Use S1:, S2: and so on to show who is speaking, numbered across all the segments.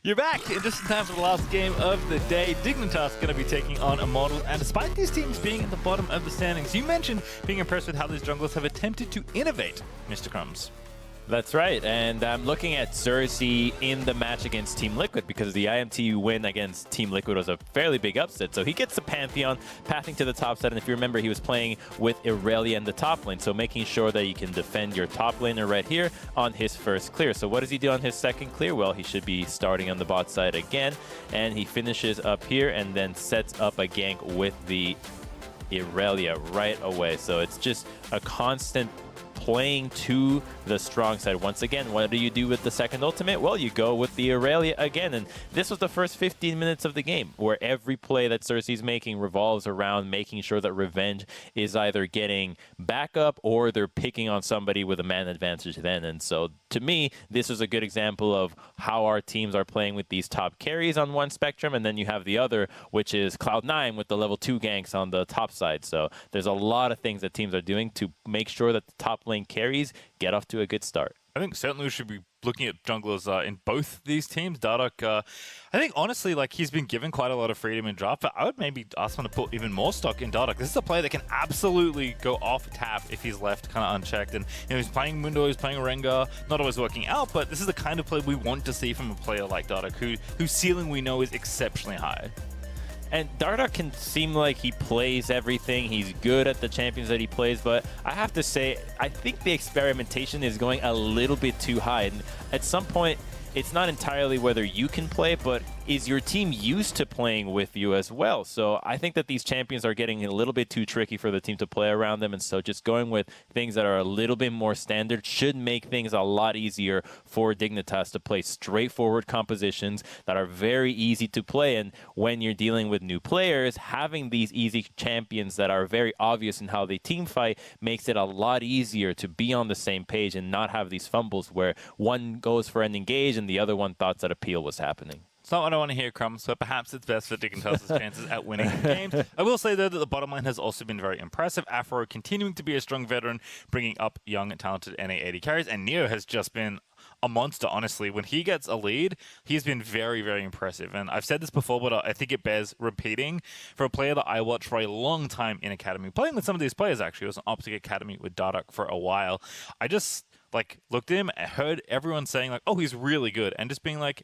S1: You're back in just in time for the last game of the day. Dignitas going to be taking on Immortals, and despite these teams being at the bottom of the standings, you mentioned being impressed with how these junglers have attempted to innovate, Mr. Crumbs.
S2: That's right, and I'm looking at Cersei in the match against Team Liquid because the IMT win against Team Liquid was a fairly big upset. So he gets the Pantheon, pathing to the top side, and if you remember, he was playing with Irelia in the top lane, so making sure that you can defend your top laner right here on his first clear. So what does he do on his second clear? Well, he should be starting on the bot side again, and he finishes up here and then sets up a gank with the Irelia right away. So it's just a constant playing to the strong side. Once again, what do you do with the second ultimate? Well, you go with the Irelia again, and this was the first 15 minutes of the game where every play that Cersei's making revolves around making sure that Revenge is either getting backup or they're picking on somebody with a man advantage then. And so to me, this is a good example of how our teams are playing with these top carries on one spectrum, and then you have the other, which is Cloud9 with the level 2 ganks on the top side. So there's a lot of things that teams are doing to make sure that the top lane carries get off to a good start.
S1: I think certainly we should be looking at junglers in both these teams. Dardoch, I think honestly, like, he's been given quite a lot of freedom in draft, but I would maybe ask him to put even more stock in Dardoch. This is a player that can absolutely go off tap if he's left kind of unchecked. And he's playing Mundo, he's playing Rengar, not always working out, but this is the kind of play we want to see from a player like Dardoch, whose ceiling we know is exceptionally high.
S2: And Dardoch can seem like he plays everything. He's good at the champions that he plays, but I have to say, I think the experimentation is going a little bit too high. And at some point, it's not entirely whether you can play, but is your team used to playing with you as well? So I think that these champions are getting a little bit too tricky for the team to play around them, and so just going with things that are a little bit more standard should make things a lot easier for Dignitas to play straightforward compositions that are very easy to play. And when you're dealing with new players, having these easy champions that are very obvious in how they team fight makes it a lot easier to be on the same page and not have these fumbles where one goes for an engage and the other one thought that a peel was happening.
S1: It's not what I want to hear, Crumbs, but perhaps it's best for Dignitas' chances at winning the game. I will say, though, that the bottom line has also been very impressive. Afro continuing to be a strong veteran, bringing up young and talented NA AD carries, and Neo has just been a monster, honestly. When he gets a lead, he's been very, very impressive. And I've said this before, but I think it bears repeating. For a player that I watched for a long time in Academy, playing with some of these players, actually, it was an Optic Academy with Dardoch for a while. I just looked at him, heard everyone saying like, oh, he's really good, and just being like,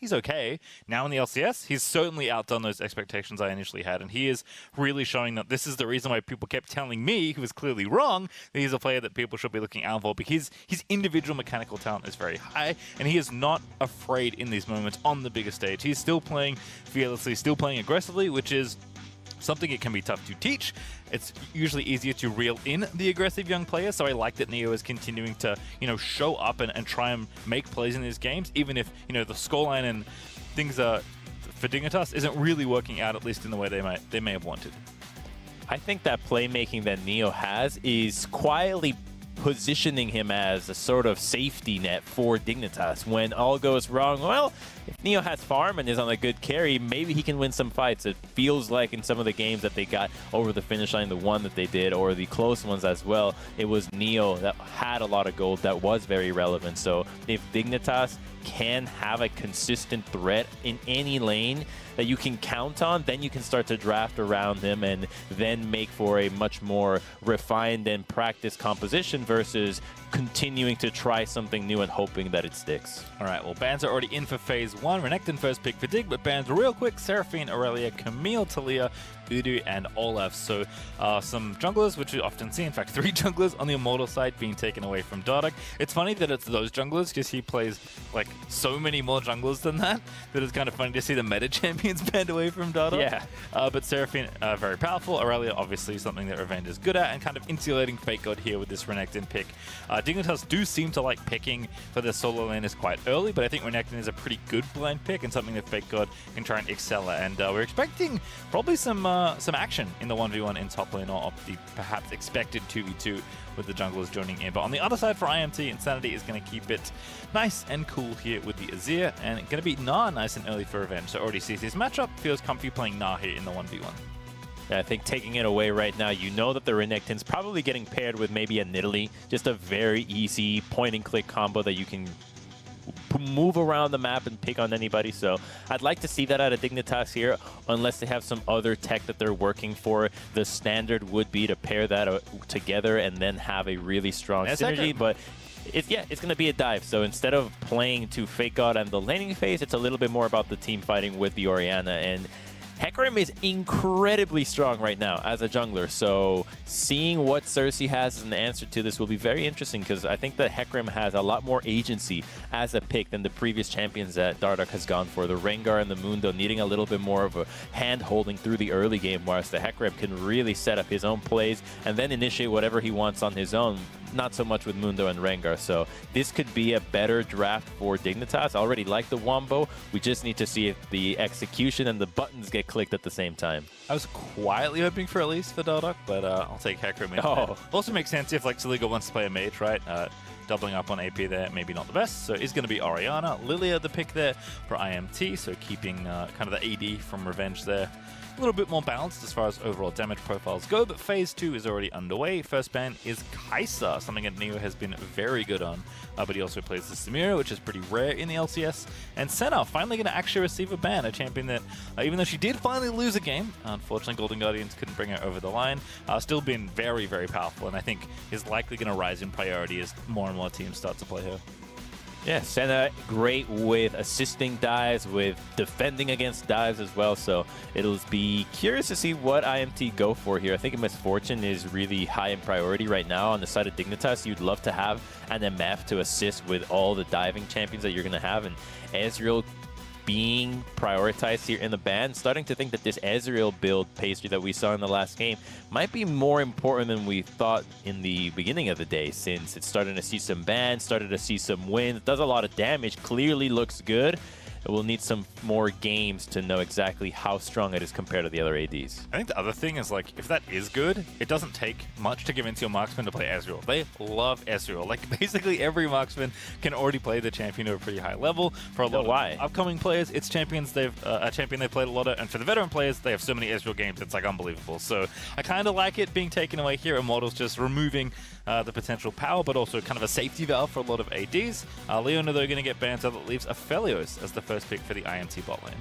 S1: he's okay. Now in the LCS, he's certainly outdone those expectations I initially had, and he is really showing that this is the reason why people kept telling me, who was clearly wrong, that he's a player that people should be looking out for, because his individual mechanical talent is very high, and he is not afraid in these moments on the bigger stage. He's still playing fearlessly, still playing aggressively, which is something it can be tough to teach. It's usually easier to reel in the aggressive young players, so I like that Neo is continuing to, show up and try and make plays in these games, even if, the scoreline and things are, for Dignitas isn't really working out, at least in the way they may have wanted.
S2: I think that playmaking that Neo has is quietly positioning him as a sort of safety net for Dignitas. When all goes wrong, well, if Neo has farm and is on a good carry, maybe he can win some fights. It feels like in some of the games that they got over the finish line, the one that they did, or the close ones as well, it was Neo that had a lot of gold that was very relevant. So if Dignitas can have a consistent threat in any lane that you can count on, then you can start to draft around him and then make for a much more refined and practiced composition versus continuing to try something new and hoping that it sticks.
S1: All right, well, bans are already in for Phase 1. Renekton first pick for Dig, but bans real quick. Seraphine, Aurelia, Camille, Talia, Udu, and Olaf. So some junglers, which we often see, in fact, 3 junglers on the Immortal side being taken away from Dardoch. It's funny that it's those junglers because he plays like so many more junglers than that it's kind of funny to see the meta champions banned away from Dardoch.
S2: Yeah.
S1: But Seraphine, very powerful. Aurelia, obviously something that Revenge is good at, and kind of insulating Fake God here with this Renekton pick. Dignitas do seem to like picking for their solo laners quite early, but I think Renekton is a pretty good blind pick and something that Fake God can try and excel at. And we're expecting probably some action in the 1v1 in top lane, or the perhaps expected 2v2 with the junglers joining in. But on the other side for IMT, Insanity is going to keep it nice and cool here with the Azir, and going to be Nah nice and early for Revenge. So already sees his matchup, feels comfy playing Nah here in the 1v1.
S2: Yeah, I think taking it away right now, you know that the Renekton's probably getting paired with maybe a Nidalee, just a very easy point-and-click combo that you can move around the map and pick on anybody. So I'd like to see that out of Dignitas here, unless they have some other tech that they're working for. The standard would be to pair that together and then have a really strong synergy. But it's going to be a dive. So instead of playing to Fake God and the laning phase, it's a little bit more about the team fighting with the Orianna. And Hecarim is incredibly strong right now as a jungler, so seeing what Cersei has as an answer to this will be very interesting, because I think that Hecarim has a lot more agency as a pick than the previous champions that Dardoch has gone for. The Rengar and the Mundo needing a little bit more of a hand-holding through the early game, whereas the Hecarim can really set up his own plays and then initiate whatever he wants on his own. Not so much with Mundo and Rengar, so this could be a better draft for Dignitas. I already like the Wombo. We just need to see if the execution and the buttons get clicked at the same time.
S1: I was quietly hoping for at least for Dardoch, but I'll take Hecarim in. Also makes sense if like Siliga wants to play a mage, right? Doubling up on AP there, maybe not the best. So it's going to be Orianna. Lilia the pick there for IMT, so keeping kind of the AD from Revenge there. A little bit more balanced as far as overall damage profiles go, but Phase 2 is already underway. First ban is Kai'Sa, something that Neo has been very good on, but he also plays the Samira, which is pretty rare in the LCS. And Senna finally going to actually receive a ban, a champion that, even though she did finally lose a game, unfortunately Golden Guardians couldn't bring her over the line, still been very, very powerful, and I think is likely going to rise in priority as more and more teams start to play her.
S2: Yeah, Senna great with assisting dives, with defending against dives as well, so it'll be curious to see what IMT go for here. I think Misfortune is really high in priority right now on the side of Dignitas. You'd love to have an MF to assist with all the diving champions that you're going to have, and Ezreal being prioritized here in the ban. Starting to think that this Ezreal build pastry that we saw in the last game might be more important than we thought in the beginning of the day, since it's starting to see some bans, started to see some wins, does a lot of damage, clearly looks good. We'll need some more games to know exactly how strong it is compared to the other ADs.
S1: I think the other thing is, like, if that is good, it doesn't take much to convince your marksman to play Ezreal. They love Ezreal. Like, basically every marksman can already play the champion at a pretty high level. For a lot of upcoming players, it's champions a champion they've played a lot of, and for the veteran players, they have so many Ezreal games, it's like unbelievable. So I kind of like it being taken away here. Immortals just removing the potential power, but also kind of a safety valve for a lot of ADs. Leona, though, going to get banned, so that leaves Aphelios as the first pick for the IMT bot lane.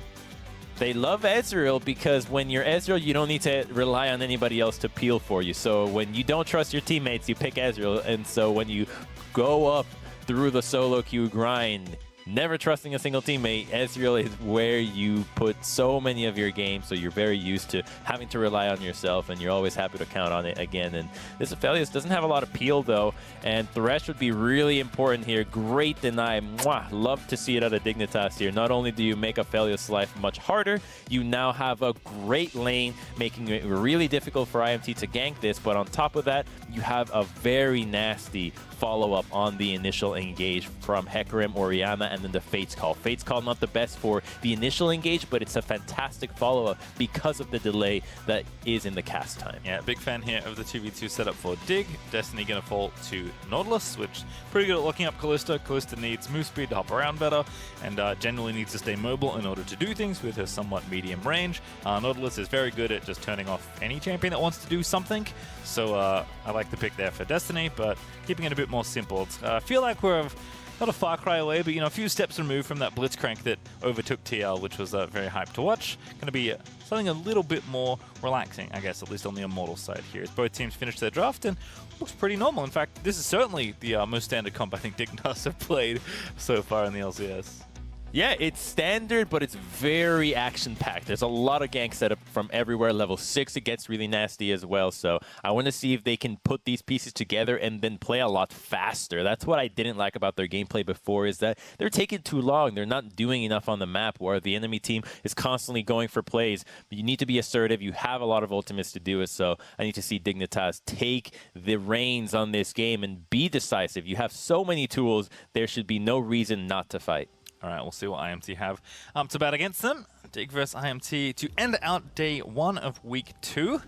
S2: They love Ezreal because when you're Ezreal, you don't need to rely on anybody else to peel for you. So when you don't trust your teammates, you pick Ezreal. And so when you go up through the solo queue grind, never trusting a single teammate, Ezreal is where you put so many of your games, so you're very used to having to rely on yourself, and you're always happy to count on it again. And this Aphelios doesn't have a lot of peel, though, and Thresh would be really important here. Great deny. Mwah! Love to see it out of Dignitas here. Not only do you make Aphelios' life much harder, you now have a great lane, making it really difficult for IMT to gank this, but on top of that, you have a very nasty follow-up on the initial engage from Hecarim, Orianna, and then the Fate's Call. Fate's Call not the best for the initial engage, but it's a fantastic follow-up because of the delay that is in the cast time.
S1: Yeah, big fan here of the 2v2 setup for Dig. Destiny going to fall to Nautilus, which pretty good at locking up Kalista. Kalista needs move speed to hop around better, and generally needs to stay mobile in order to do things with her somewhat medium range. Nautilus is very good at just turning off any champion that wants to do something, so I like the pick there for Destiny, but keeping it a bit more simple. I feel like we're not a far cry away, but a few steps removed from that Blitzcrank that overtook TL, which was very hyped to watch. Going to be something a little bit more relaxing, I guess, at least on the Immortals side here, as both teams finished their draft and looks pretty normal. In fact, this is certainly the most standard comp I think Dignitas have played so far in the LCS.
S2: Yeah, it's standard, but it's very action-packed. There's a lot of gank setup from everywhere. Level 6, it gets really nasty as well. So I want to see if they can put these pieces together and then play a lot faster. That's what I didn't like about their gameplay before, is that they're taking too long. They're not doing enough on the map, where the enemy team is constantly going for plays. But you need to be assertive. You have a lot of ultimates to do it. So I need to see Dignitas take the reins on this game and be decisive. You have so many tools. There should be no reason not to fight.
S1: All right, we'll see what IMT have to bat against them. Dig versus IMT to end out day 1 of week 2. They're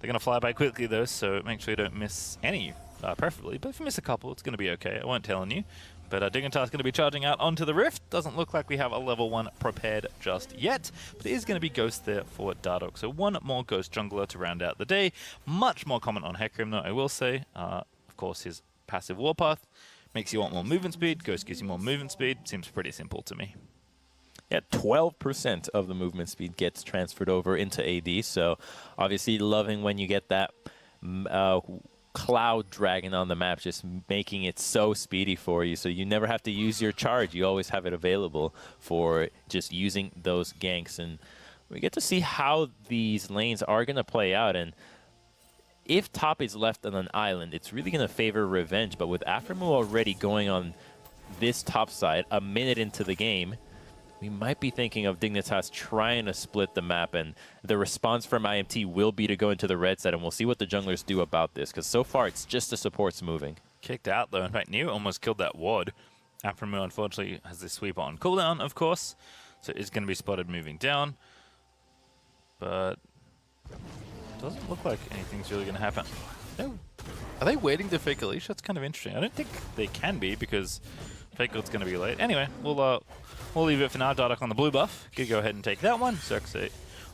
S1: going to fly by quickly, though, so make sure you don't miss any, preferably. But if you miss a couple, it's going to be okay. I won't tell on you. But Dignitas is going to be charging out onto the Rift. Doesn't look like we have a level 1 prepared just yet, but there is going to be Ghost there for Dardoch. So one more Ghost jungler to round out the day. Much more common on Hecarim, though, I will say. Of course, his passive Warpath makes you want more movement speed. Ghost gives you more movement speed. Seems pretty simple to me.
S2: Yeah, 12% of the movement speed gets transferred over into AD. So obviously loving when you get that cloud dragon on the map, just making it so speedy for you. So you never have to use your charge. You always have it available for just using those ganks. And we get to see how these lanes are going to play out. And if top is left on an island, it's really going to favor Revenge. But with Aphromoo already going on this top side a minute into the game, we might be thinking of Dignitas trying to split the map, and the response from IMT will be to go into the red side, and we'll see what the junglers do about this, because so far it's just the supports moving.
S1: Kicked out, though. In fact, Neo almost killed that ward. Aphromoo, unfortunately, has this sweeper on cooldown, of course, so it's going to be spotted moving down. But doesn't look like anything's really going to happen. No. Are they waiting to fake Alicia? That's kind of interesting. I don't think they can be, because Fake God's going to be late. Anyway, we'll leave it for now. Dardoch on the blue buff. Could go ahead and take that one. Xerxes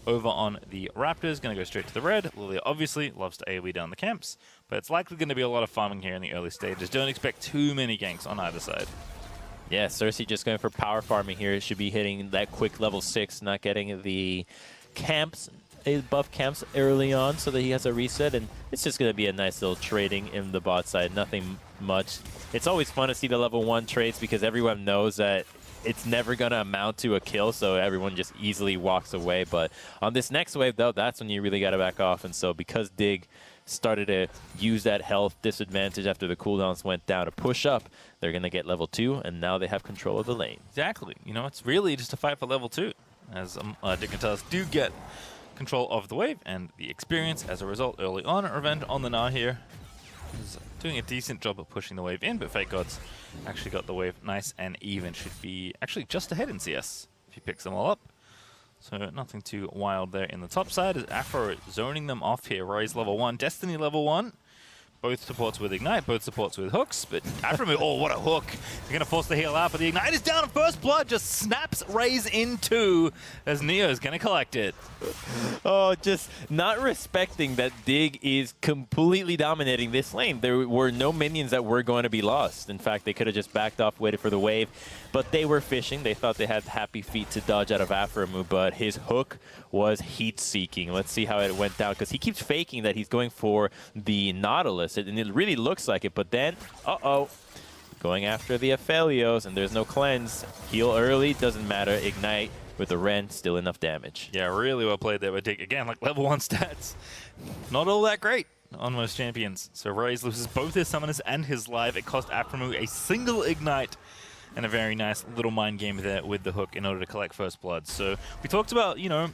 S1: over on the Raptors. Going to go straight to the red. Lilia obviously loves to AoE down the camps, but it's likely going to be a lot of farming here in the early stages. Don't expect too many ganks on either side.
S2: Yeah, Cersei just going for power farming here. It should be hitting that quick level 6, not getting the camps, buff camps early on so that he has a reset, and it's just going to be a nice little trading in the bot side. Nothing much. It's always fun to see the level 1 trades because everyone knows that it's never going to amount to a kill, so everyone just easily walks away. But on this next wave, though, that's when you really got to back off. And so because Dig started to use that health disadvantage after the cooldowns went down to push up, they're going to get level 2, and now they have control of the lane.
S1: Exactly. You know, it's really just a fight for level 2, as Dignitas do get control of the wave and the experience as a result early on. Revenge on the Gnar here is doing a decent job of pushing the wave in, but Fake God's actually got the wave nice and even. Should be actually just ahead in CS if he picks them all up. So nothing too wild there in the top side. As Afro zoning them off here. Roy's level 1, Destiny level 1. Both supports with Ignite, both supports with hooks, but Aphromoo, oh, what a hook. They're going to force the heal out, but the Ignite is down, and First Blood just snaps Raze in 2 as Neo's going to collect it.
S2: Oh, just not respecting that Dig is completely dominating this lane. There were no minions that were going to be lost. In fact, they could have just backed off, waited for the wave, but they were fishing. They thought they had happy feet to dodge out of Aphromoo, but his hook was heat-seeking. Let's see how it went down, because he keeps faking that he's going for the Nautilus, and it really looks like it, but then, going after the Aphelios, and there's no cleanse. Heal early, doesn't matter. Ignite with the Ren, still enough damage.
S1: Yeah, really well played there with Dig. Again, like level 1 stats. Not all that great on most champions. So Raze loses both his summoners and his live. It cost Aphromoo a single Ignite and a very nice little mind game there with the hook in order to collect First Blood. So we talked about, you know,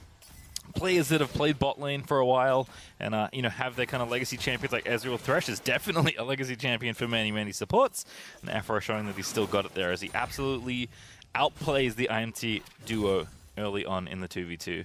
S1: players that have played bot lane for a while and, you know, have their kind of legacy champions like Ezreal. Thresh is definitely a legacy champion for many, many supports. And Afro showing that he's still got it there as he absolutely outplays the IMT duo early on in the 2v2.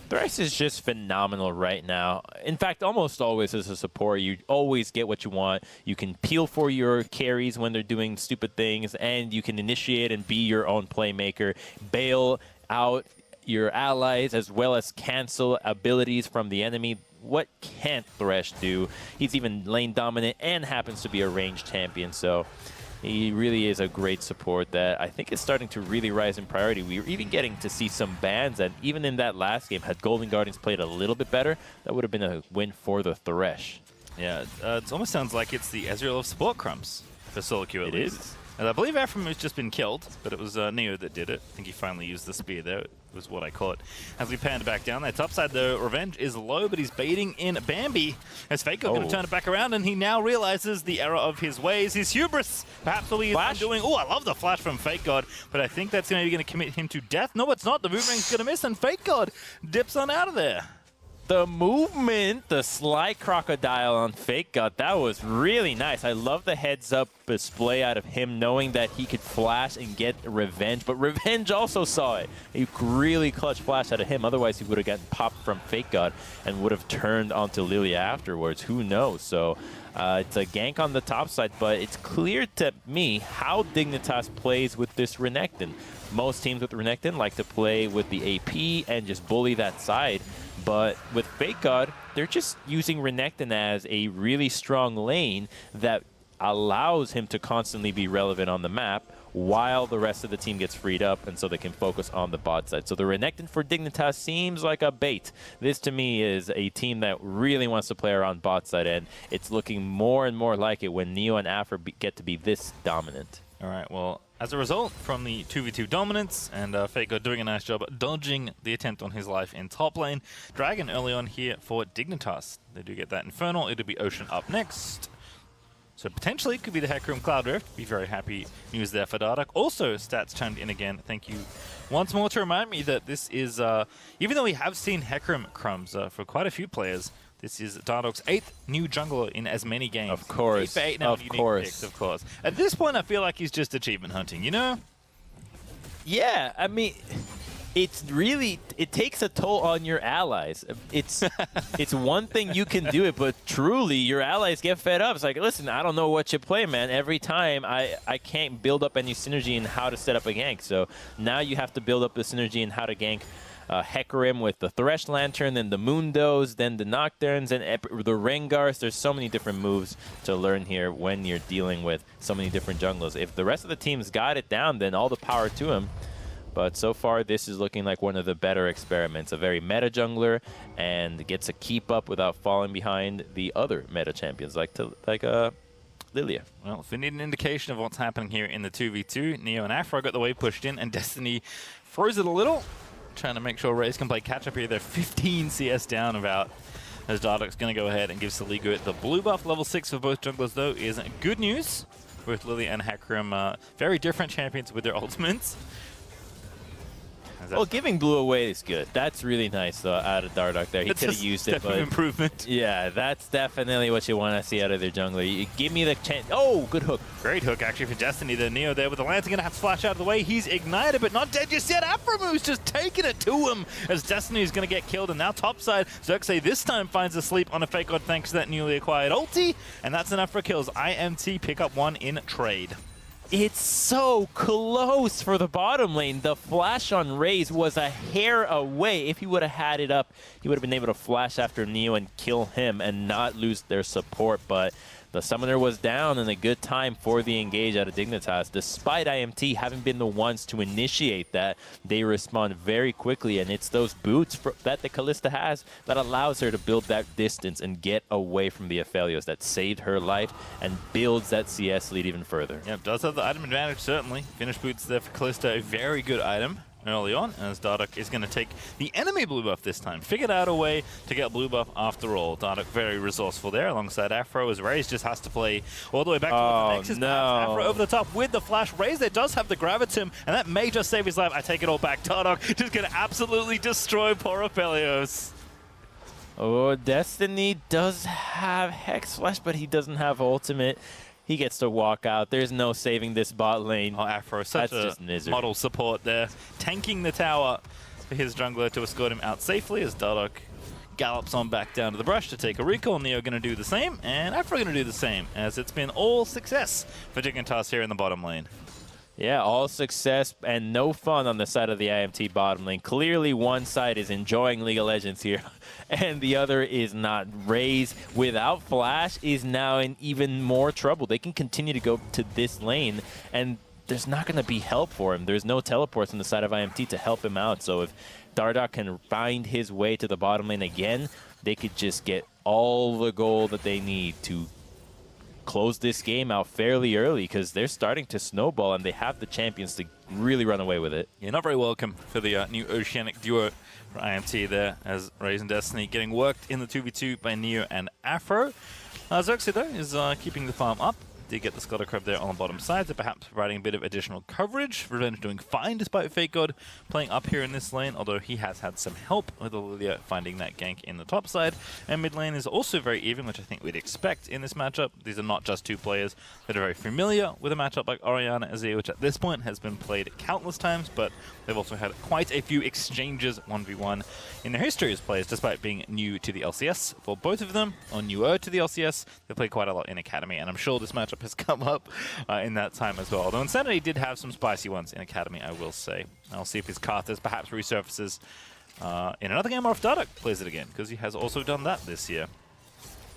S2: Thresh is just phenomenal right now. In fact, almost always as a support, you always get what you want. You can peel for your carries when they're doing stupid things, and you can initiate and be your own playmaker, bail out your allies, as well as cancel abilities from the enemy. What can't Thresh do? He's even lane dominant and happens to be a ranged champion, so he really is a great support that I think is starting to really rise in priority. We were even getting to see some bans, and even in that last game, had Golden Guardians played a little bit better, that would have been a win for the Thresh.
S1: Yeah, it almost sounds like it's the Ezreal of support crumbs for solo queue at least.
S2: It is.
S1: And I believe Aphromoo just been killed, but it was Neo that did it. I think he finally used the spear there. It was what I caught. As we panned back down there, top side though, Revenge is low, but he's baiting in Bambi. As Faker going to turn it back around, and he now realizes the error of his ways. His hubris, perhaps what he is doing. Oh, I love the flash from Fake God, but I think that's maybe going to commit him to death. No, it's not. The boomerang's going to miss, and Fake God dips on out of there.
S2: The movement, the sly crocodile on Fake God, that was really nice. I love the heads-up display out of him, knowing that he could flash and get Revenge, but Revenge also saw it. A really clutch flash out of him, otherwise he would have gotten popped from Fake God and would have turned onto Lilia afterwards. Who knows? So it's a gank on the top side, but it's clear to me how Dignitas plays with this Renekton. Most teams with Renekton like to play with the AP and just bully that side. But with Fake God, they're just using Renekton as a really strong lane that allows him to constantly be relevant on the map while the rest of the team gets freed up, and so they can focus on the bot side. So the Renekton for Dignitas seems like a bait. This, to me, is a team that really wants to play around bot side, and it's looking more and more like it when Neo and Afro get to be this dominant.
S1: All right, well, as a result from the 2v2 dominance and Faker doing a nice job dodging the attempt on his life in top lane, Dragon early on here for Dignitas. They do get that Infernal. It'll be Ocean up next. So potentially it could be the Hecarim Cloud Rift. Be very happy news there for Dardoch. Also, stats chimed in again. Thank you once more to remind me that this is, even though we have seen Hecarim crumbs for quite a few players, this is Dardoch's 8th new jungler in as many games.
S2: Of course.
S1: 8 for 8 now.
S2: Of course.
S1: Picks, of course. At this point, I feel like he's just achievement hunting, you know?
S2: Yeah, I mean, it's really, it takes a toll on your allies. It's one thing you can do it, but truly your allies get fed up. It's like, listen, I don't know what you play, man. Every time I can't build up any synergy in how to set up a gank. So now you have to build up the synergy in how to gank Hecarim with the Thresh Lantern, then the Mundos, then the Nocturnes, and the Rengars. There's so many different moves to learn here when you're dealing with so many different junglers. If the rest of the team's got it down, then all the power to him. But so far, this is looking like one of the better experiments. A very meta jungler, and gets a keep up without falling behind the other meta champions, like Lilia.
S1: Well, if we need an indication of what's happening here in the 2v2, Neo and Afro got the wave pushed in, and Destiny froze it a little, trying to make sure Raze can play catch-up here. They're 15 CS down about, as Dardoch's going to go ahead and give Saligo the blue buff. Level 6 for both junglers, though, is good news. Both Lilia and Hecarim, very different champions with their ultimates.
S2: Well, giving blue away is good. That's really nice, though, out of Dardoch there. He could have used it, but
S1: improvement.
S2: Yeah, that's definitely what you want to see out of their jungler. You give me the chance. Oh, good hook.
S1: Great hook, actually, for Destiny. The Neo there with the Lantern going to have to flash out of the way. He's ignited, but not dead just yet. Afromu's just taking it to him as Destiny is going to get killed. And now topside, Xerxes this time finds a sleep on a Fake God thanks to that newly acquired ulti. And that's enough for kills. IMT pick up 1 in trade.
S2: It's so close for the bottom lane. The flash on Raze was a hair away. If he would have had it up, he would have been able to flash after Neo and kill him and not lose their support. But the summoner was down, and a good time for the engage out of Dignitas. Despite IMT having been the ones to initiate that, they respond very quickly, and it's those boots that the Kalista has that allows her to build that distance and get away from the Aphelios that saved her life and builds that CS lead even further.
S1: Yeah, does have the item advantage, certainly. Finished boots there for Kalista, a very good item early on, as Dardoch is going to take the enemy blue buff this time. Figured out a way to get blue buff after all. Dardoch very resourceful there alongside Afro, as Raze just has to play all the way back to the Nexus.
S2: No.
S1: Afro over the top with the flash. Raze there does have the Gravitum, and that may just save his life. I take it all back. Dardoch just going to absolutely destroy poor Aphelios.
S2: Oh, Destiny does have Hex Flash, but he doesn't have ultimate. He gets to walk out. There's no saving this bot lane.
S1: Oh, Afro, such a model support there. Tanking the tower for his jungler to escort him out safely as Dardoch gallops on back down to the brush to take a recall. Neo going to do the same, and Afro going to do the same, as it's been all success for Dignitas here in the bottom lane.
S2: Yeah, all success and no fun on the side of the IMT bottom lane. Clearly one side is enjoying League of Legends here, and the other is not. Raze, without Flash, is now in even more trouble. They can continue to go to this lane, and there's not going to be help for him. There's no teleports on the side of IMT to help him out. So if Dardoch can find his way to the bottom lane again, they could just get all the gold that they need to close this game out fairly early, because they're starting to snowball and they have the champions to really run away with it.
S1: Yeah, not very welcome for the new Oceanic duo for IMT there, as Raze and Destiny getting worked in the 2v2 by Neo and Afro. Xerxes, though, is keeping the farm up. Did get the Scuttle Crab there on the bottom side, so perhaps providing a bit of additional coverage. Revenge doing fine despite Fake God playing up here in this lane, although he has had some help with Lilia finding that gank in the top side. And mid lane is also very even, which I think we'd expect in this matchup. These are not just two players that are very familiar with a matchup like Orianna Azir, which at this point has been played countless times, but they've also had quite a few exchanges 1v1 in their history as players, despite being new to the LCS. For both of them, or newer to the LCS, they played quite a lot in Academy, and I'm sure this matchup has come up in that time as well. Although Insanity did have some spicy ones in Academy, I will say. I'll see if his Karthus perhaps resurfaces in another game, or if Dardoch plays it again, because he has also done that this year.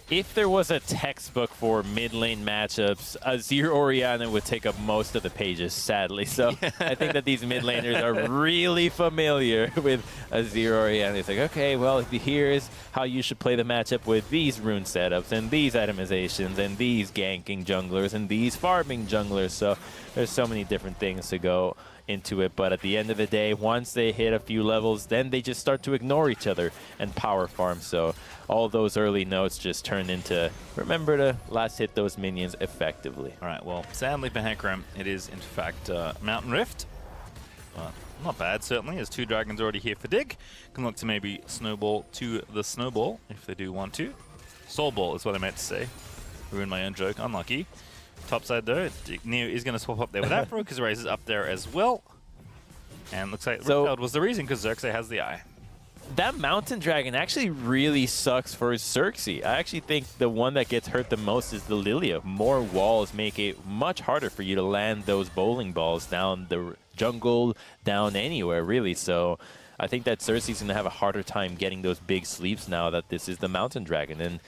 S2: If there was a textbook for mid lane matchups, Azir Orianna would take up most of the pages, sadly. So I think that these mid laners are really familiar with Azir Orianna. It's like, okay, well, here's how you should play the matchup with these rune setups and these itemizations and these ganking junglers and these farming junglers. So there's so many different things to go into it, but at the end of the day, once they hit a few levels, then they just start to ignore each other and power farm. So all those early notes just turn into, remember to last hit those minions effectively.
S1: All right, well, sadly for Hecarim, it is in fact Mountain Rift. Not bad, certainly, as 2 dragons already here for Dig. Can look to maybe snowball to the snowball if they do want to. Soul Ball is what I meant to say. Ruined my own joke, unlucky. Topside though, Neo is going to swap up there with Afro because Raze is up there as well. And looks like Riptide was the reason because Xerxes has the eye.
S2: That Mountain Dragon actually really sucks for Xerxes. I actually think the one that gets hurt the most is the Lilia. More walls make it much harder for you to land those bowling balls down the jungle, down anywhere really. So I think that Xerxes is going to have a harder time getting those big sleeps now that this is the Mountain Dragon. And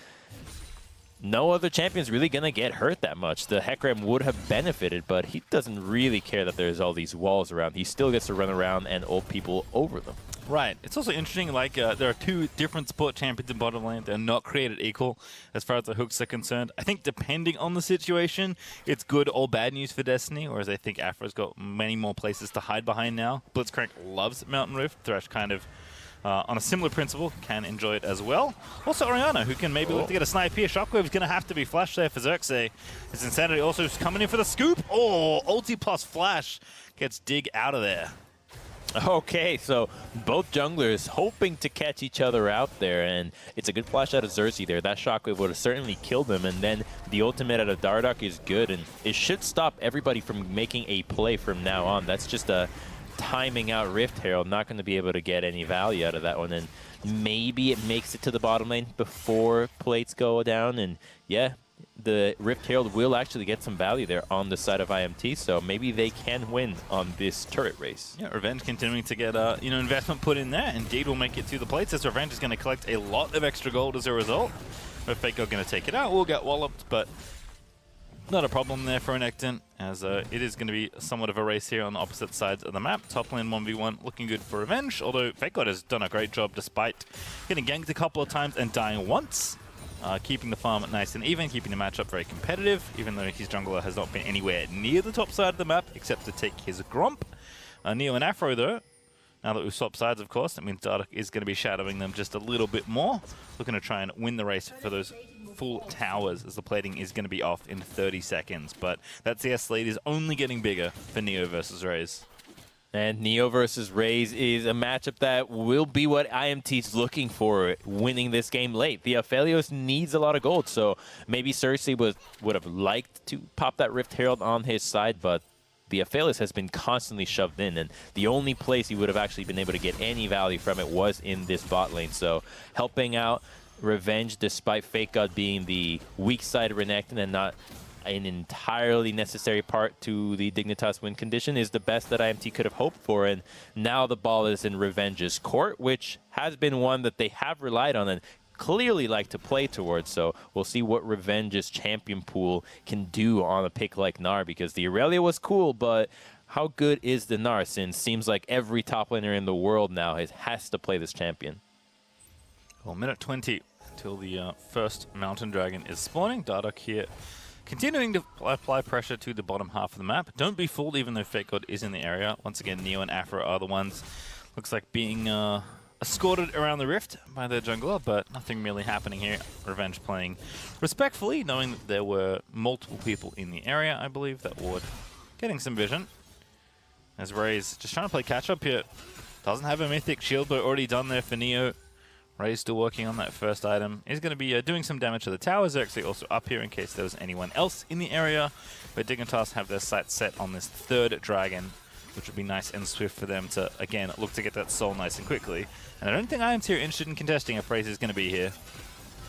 S2: no other champion's really going to get hurt that much. The Hecarim would have benefited, but he doesn't really care that there's all these walls around. He still gets to run around and ult people over them.
S1: Right. It's also interesting, like, there are 2 different support champions in bottom lane. They're not created equal as far as the hooks are concerned. I think depending on the situation, it's good or bad news for Destiny, whereas I think Afro's got many more places to hide behind now. Blitzcrank loves Mountain Rift. Thresh kind of on a similar principle, can enjoy it as well. Also Orianna, who can maybe look to get a snipe here. Shockwave's going to have to be flashed there for Xerxes. His Insanity also coming in for the scoop. Oh, ulti plus flash gets Dig out of there.
S2: Okay, so both junglers hoping to catch each other out there, and it's a good flash out of Xerxes there. That Shockwave would have certainly killed him, and then the ultimate out of Dardoch is good, and it should stop everybody from making a play from now on. That's just a timing out Rift Herald, not going to be able to get any value out of that one, and maybe it makes it to the bottom lane before plates go down, and yeah, the Rift Herald will actually get some value there on the side of IMT, so maybe they can win on this turret race.
S1: Yeah, Revenge continuing to get investment put in there. Indeed will make it to the plates, as Revenge is going to collect a lot of extra gold as a result. If Fake are going to take it out, we'll get walloped, but not a problem there for Renekton, as it is going to be somewhat of a race here on the opposite sides of the map. Top lane 1v1 looking good for Revenge, although Fake God has done a great job despite getting ganked a couple of times and dying once. Keeping the farm nice and even, keeping the matchup very competitive, even though his jungler has not been anywhere near the top side of the map, except to take his Gromp. Neo and Afro, though, now that we've swapped sides, of course, that means Dardoch is going to be shadowing them just a little bit more, looking to try and win the race for those full towers, as the plating is going to be off in 30 seconds. But that CS lead is only getting bigger for Neo versus Raze.
S2: And Neo versus Raze is a matchup that will be what IMT's looking for, winning this game late. The Aphelios needs a lot of gold, so maybe Cersei would have liked to pop that Rift Herald on his side, but the Aphelios has been constantly shoved in, and the only place he would have actually been able to get any value from it was in this bot lane. So helping out Revenge, despite Fake God being the weak side of Renekton and not an entirely necessary part to the Dignitas win condition, is the best that IMT could have hoped for. And now the ball is in Revenge's court, which has been one that they have relied on and clearly like to play towards. So we'll see what Revenge's champion pool can do on a pick like Gnar, because the Aurelia was cool, but how good is the Gnar, since seems like every top laner in the world now has to play this champion?
S1: Well, minute 20 until the first Mountain Dragon is spawning. Dardoch here continuing to apply pressure to the bottom half of the map. Don't be fooled, even though Fake God is in the area. Once again, Neo and Afro are the ones, looks like, being escorted around the rift by their jungler, but nothing really happening here. Revenge playing respectfully, knowing that there were multiple people in the area, I believe, that would getting some vision. As Raze just trying to play catch-up here. Doesn't have a mythic shield, but already done there for Neo. Raze still working on that first item. He's going to be doing some damage to the towers. They're actually also up here in case there was anyone else in the area. But Dignitas have their sights set on this third dragon, which would be nice and swift for them to, again, look to get that soul nice and quickly. And I don't think IMT are interested in contesting if Raze is going to be here.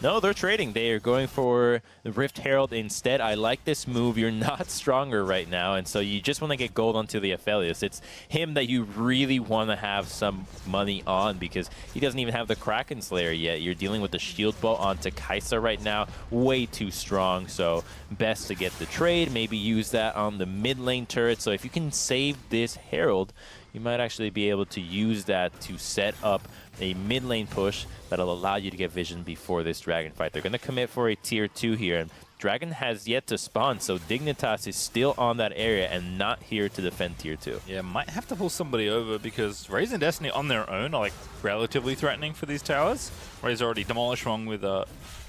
S2: No, they're trading. They are going for the Rift Herald instead. I like this move. You're not stronger right now, and so you just want to get gold onto the Aphelios. It's him that you really want to have some money on because he doesn't even have the Kraken Slayer yet. You're dealing with the Shield Bolt onto Kai'Sa right now. Way too strong, so best to get the trade. Maybe use that on the mid lane turret. So if you can save this Herald, you might actually be able to use that to set up a mid lane push that'll allow you to get vision before this Dragon fight. They're going to commit for a tier 2 here, and Dragon has yet to spawn, so Dignitas is still on that area and not here to defend tier 2.
S1: Yeah, might have to pull somebody over because VOD and Destiny on their own are like relatively threatening for these towers. VOD's already demolished wrong with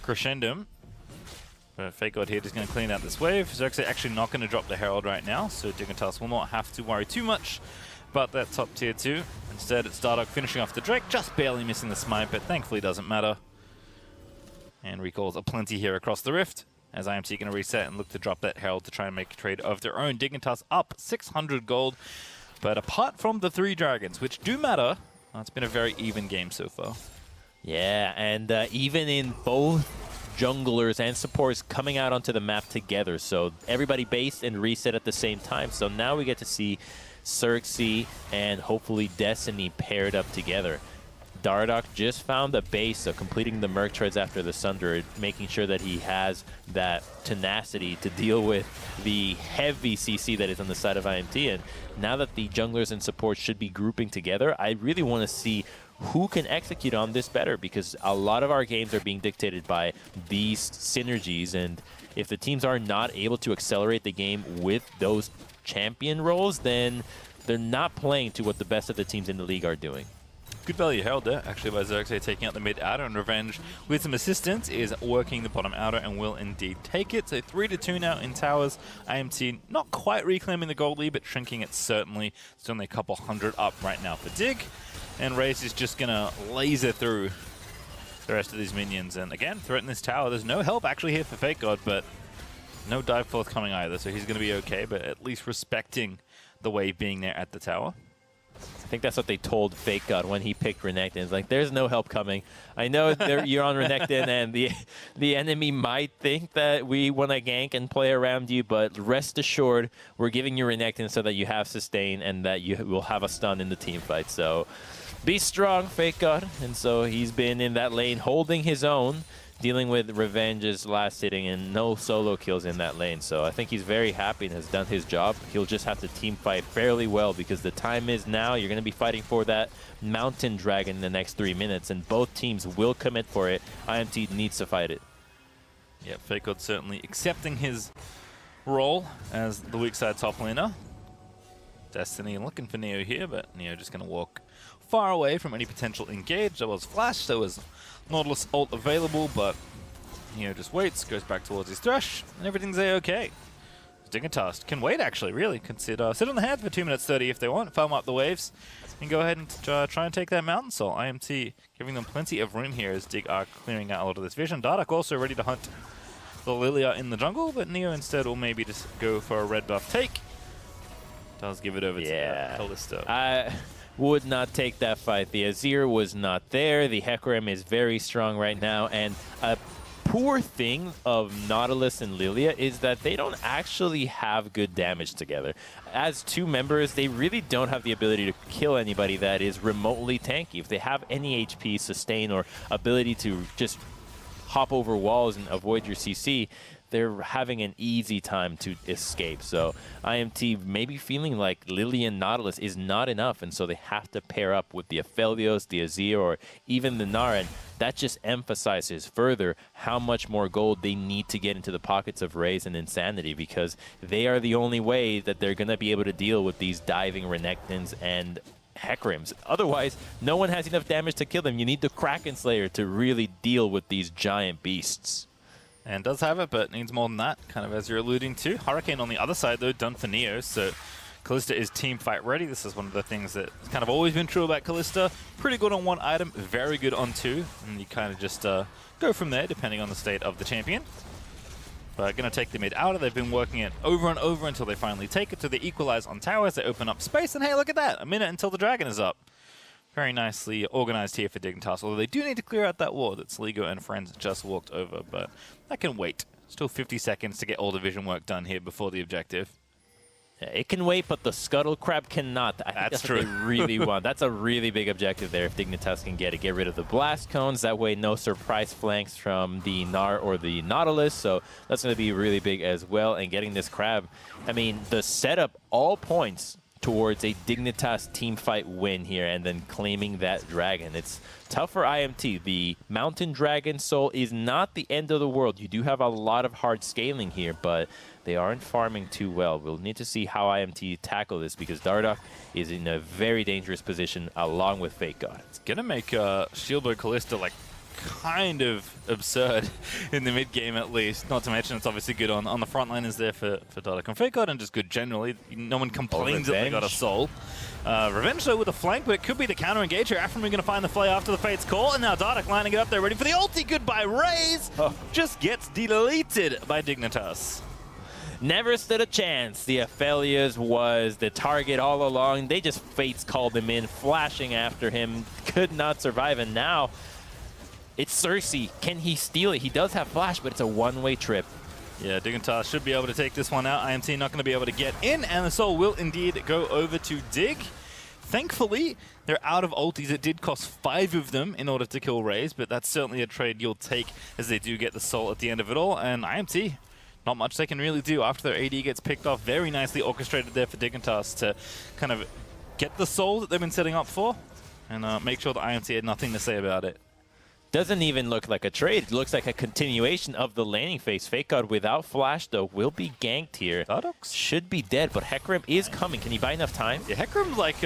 S1: Crescendum. But Fake God here just going to clean out this wave. Xerxes actually not going to drop the Herald right now, so Dignitas will not have to worry too much about that top tier 2. Instead, it's Dardoch finishing off the Drake, just barely missing the smite, but thankfully doesn't matter. And recalls a plenty here across the Rift, as IMT going to reset and look to drop that Herald to try and make a trade of their own. Dignitas up 600 gold, but apart from the 3 dragons, which do matter, it's been a very even game so far.
S2: Yeah, and even in both junglers and supports coming out onto the map together, so everybody base and reset at the same time. So now we get to see Xerxes and hopefully Destiny paired up together. Dardoch just found the base, so completing the Merc treads after the Sunder, making sure that he has that tenacity to deal with the heavy CC that is on the side of IMT. And now that the junglers and supports should be grouping together, I really want to see who can execute on this better, because a lot of our games are being dictated by these synergies, and if the teams are not able to accelerate the game with those champion roles, then they're not playing to what the best of the teams in the league are doing.
S1: Good value held there, actually, by Xerxes taking out the mid outer, and Revenge, with some assistance, is working the bottom outer and will indeed take it. So 3-2 now in towers. IMT not quite reclaiming the gold lead, but shrinking it certainly. It's only a couple hundred up right now for Dig. And Raze is just going to laser through the rest of these minions. And again, threaten this tower. There's no help actually here for Fake God, but no dive forthcoming either. So he's going to be okay, but at least respecting the wave being there at the tower.
S2: I think that's what they told Fake God when he picked Renekton. It's like, there's no help coming. I know you're on Renekton, and the enemy might think that we want to gank and play around you, but rest assured, we're giving you Renekton so that you have sustain and that you will have a stun in the team fight. So be strong, Fake God. And so he's been in that lane holding his own, dealing with Revenge's last hitting and no solo kills in that lane. So I think he's very happy and has done his job. He'll just have to team fight fairly well, because the time is now. You're going to be fighting for that Mountain Dragon in the next 3 minutes, and both teams will commit for it. IMT needs to fight it.
S1: Yeah, Fake God certainly accepting his role as the weak side top laner. Destiny looking for Neo here, but Neo just going to walk far away from any potential engage. There was Flash, there was Nautilus ult available, but Neo just waits, goes back towards his Thresh, and everything's A-okay. Dignitas can wait, actually, really. Sit on the hand for 2 minutes 30 if they want, farm up the waves, and go ahead and try and take that Mountain Soul. IMT giving them plenty of room here as Dig are clearing out a lot of this vision. Dardoch also ready to hunt the Lilia in the jungle, but Neo instead will maybe just go for a red buff take. Does give it over to Kalista.
S2: Would not take that fight. The Azir was not there. The Hecarim is very strong right now, and a poor thing of Nautilus and Lilia is that they don't actually have good damage together. As 2 members, they really don't have the ability to kill anybody that is remotely tanky. If they have any HP, sustain, or ability to just hop over walls and avoid your CC, they're having an easy time to escape. So IMT maybe feeling like Lilia and Nautilus is not enough, and so they have to pair up with the Aphelios, the Azir, or even the Nara. And that just emphasizes further how much more gold they need to get into the pockets of Raze and Insanity, because they are the only way that they're going to be able to deal with these diving Renektons and Hecarims. Otherwise, no one has enough damage to kill them. You need the Kraken Slayer to really deal with these giant beasts.
S1: And does have it, but needs more than that, kind of as you're alluding to. Hurricane on the other side, though, done for Neo, so Kalista is team fight ready. This is one of the things that's kind of always been true about Kalista. Pretty good on 1 item, very good on 2, and you kind of just go from there, depending on the state of the champion. But going to take the mid outer. They've been working it over and over until they finally take it, so they equalize on towers, they open up space, and hey, look at that, a minute until the dragon is up. Very nicely organized here for Dignitas, although they do need to clear out that wall that Sligo and friends just walked over, but that can wait. Still 50 seconds to get all division work done here before the objective.
S2: Yeah, it can wait, but the Scuttle Crab cannot. I think that's
S1: true.
S2: what they really want. That's a really big objective there if Dignitas can get it. Get rid of the Blast Cones. That way, no surprise flanks from the Gnar or the Nautilus. So that's going to be really big as well. And getting this Crab, I mean, the setup all points towards a Dignitas team fight win here and then claiming that dragon. It's tough for IMT. The Mountain Dragon Soul is not the end of the world. You do have a lot of hard scaling here, but they aren't farming too well. We'll need to see how IMT tackle this because Dardoch is in a very dangerous position along with Fake God.
S1: It's going to make Shieldboy Callista like kind of absurd in the mid game at least. Not to mention it's obviously good on the front line is there for Dardoch and Fake God and just good generally. No one complains that they got a soul. Revenge though with a flank, but it could be the counter engage here. Afram going to find the flay after the Fate's call, and now Dardoch lining it up there ready for the ulti. Goodbye Raze! Just gets deleted by Dignitas.
S2: Never stood a chance. The Aphelios was the target all along. They just Fates called him in, flashing after him. Could not survive, and now it's Cersei. Can he steal it? He does have flash, but it's a one-way trip.
S1: Yeah, Dignitas should be able to take this one out. IMT not going to be able to get in, and the soul will indeed go over to Dig. Thankfully, they're out of ultis. It did cost 5 of them in order to kill Raze, but that's certainly a trade you'll take as they do get the soul at the end of it all. And IMT, not much they can really do after their AD gets picked off. Very nicely orchestrated there for Dignitas to kind of get the soul that they've been setting up for and make sure that IMT had nothing to say about it.
S2: Doesn't even look like a trade. It looks like a continuation of the laning phase. Fake God without flash, though, will be ganked here.
S1: Dardoch
S2: should be dead, but Hecarim is coming. Can he buy enough time?
S1: Yeah, Hecarim's like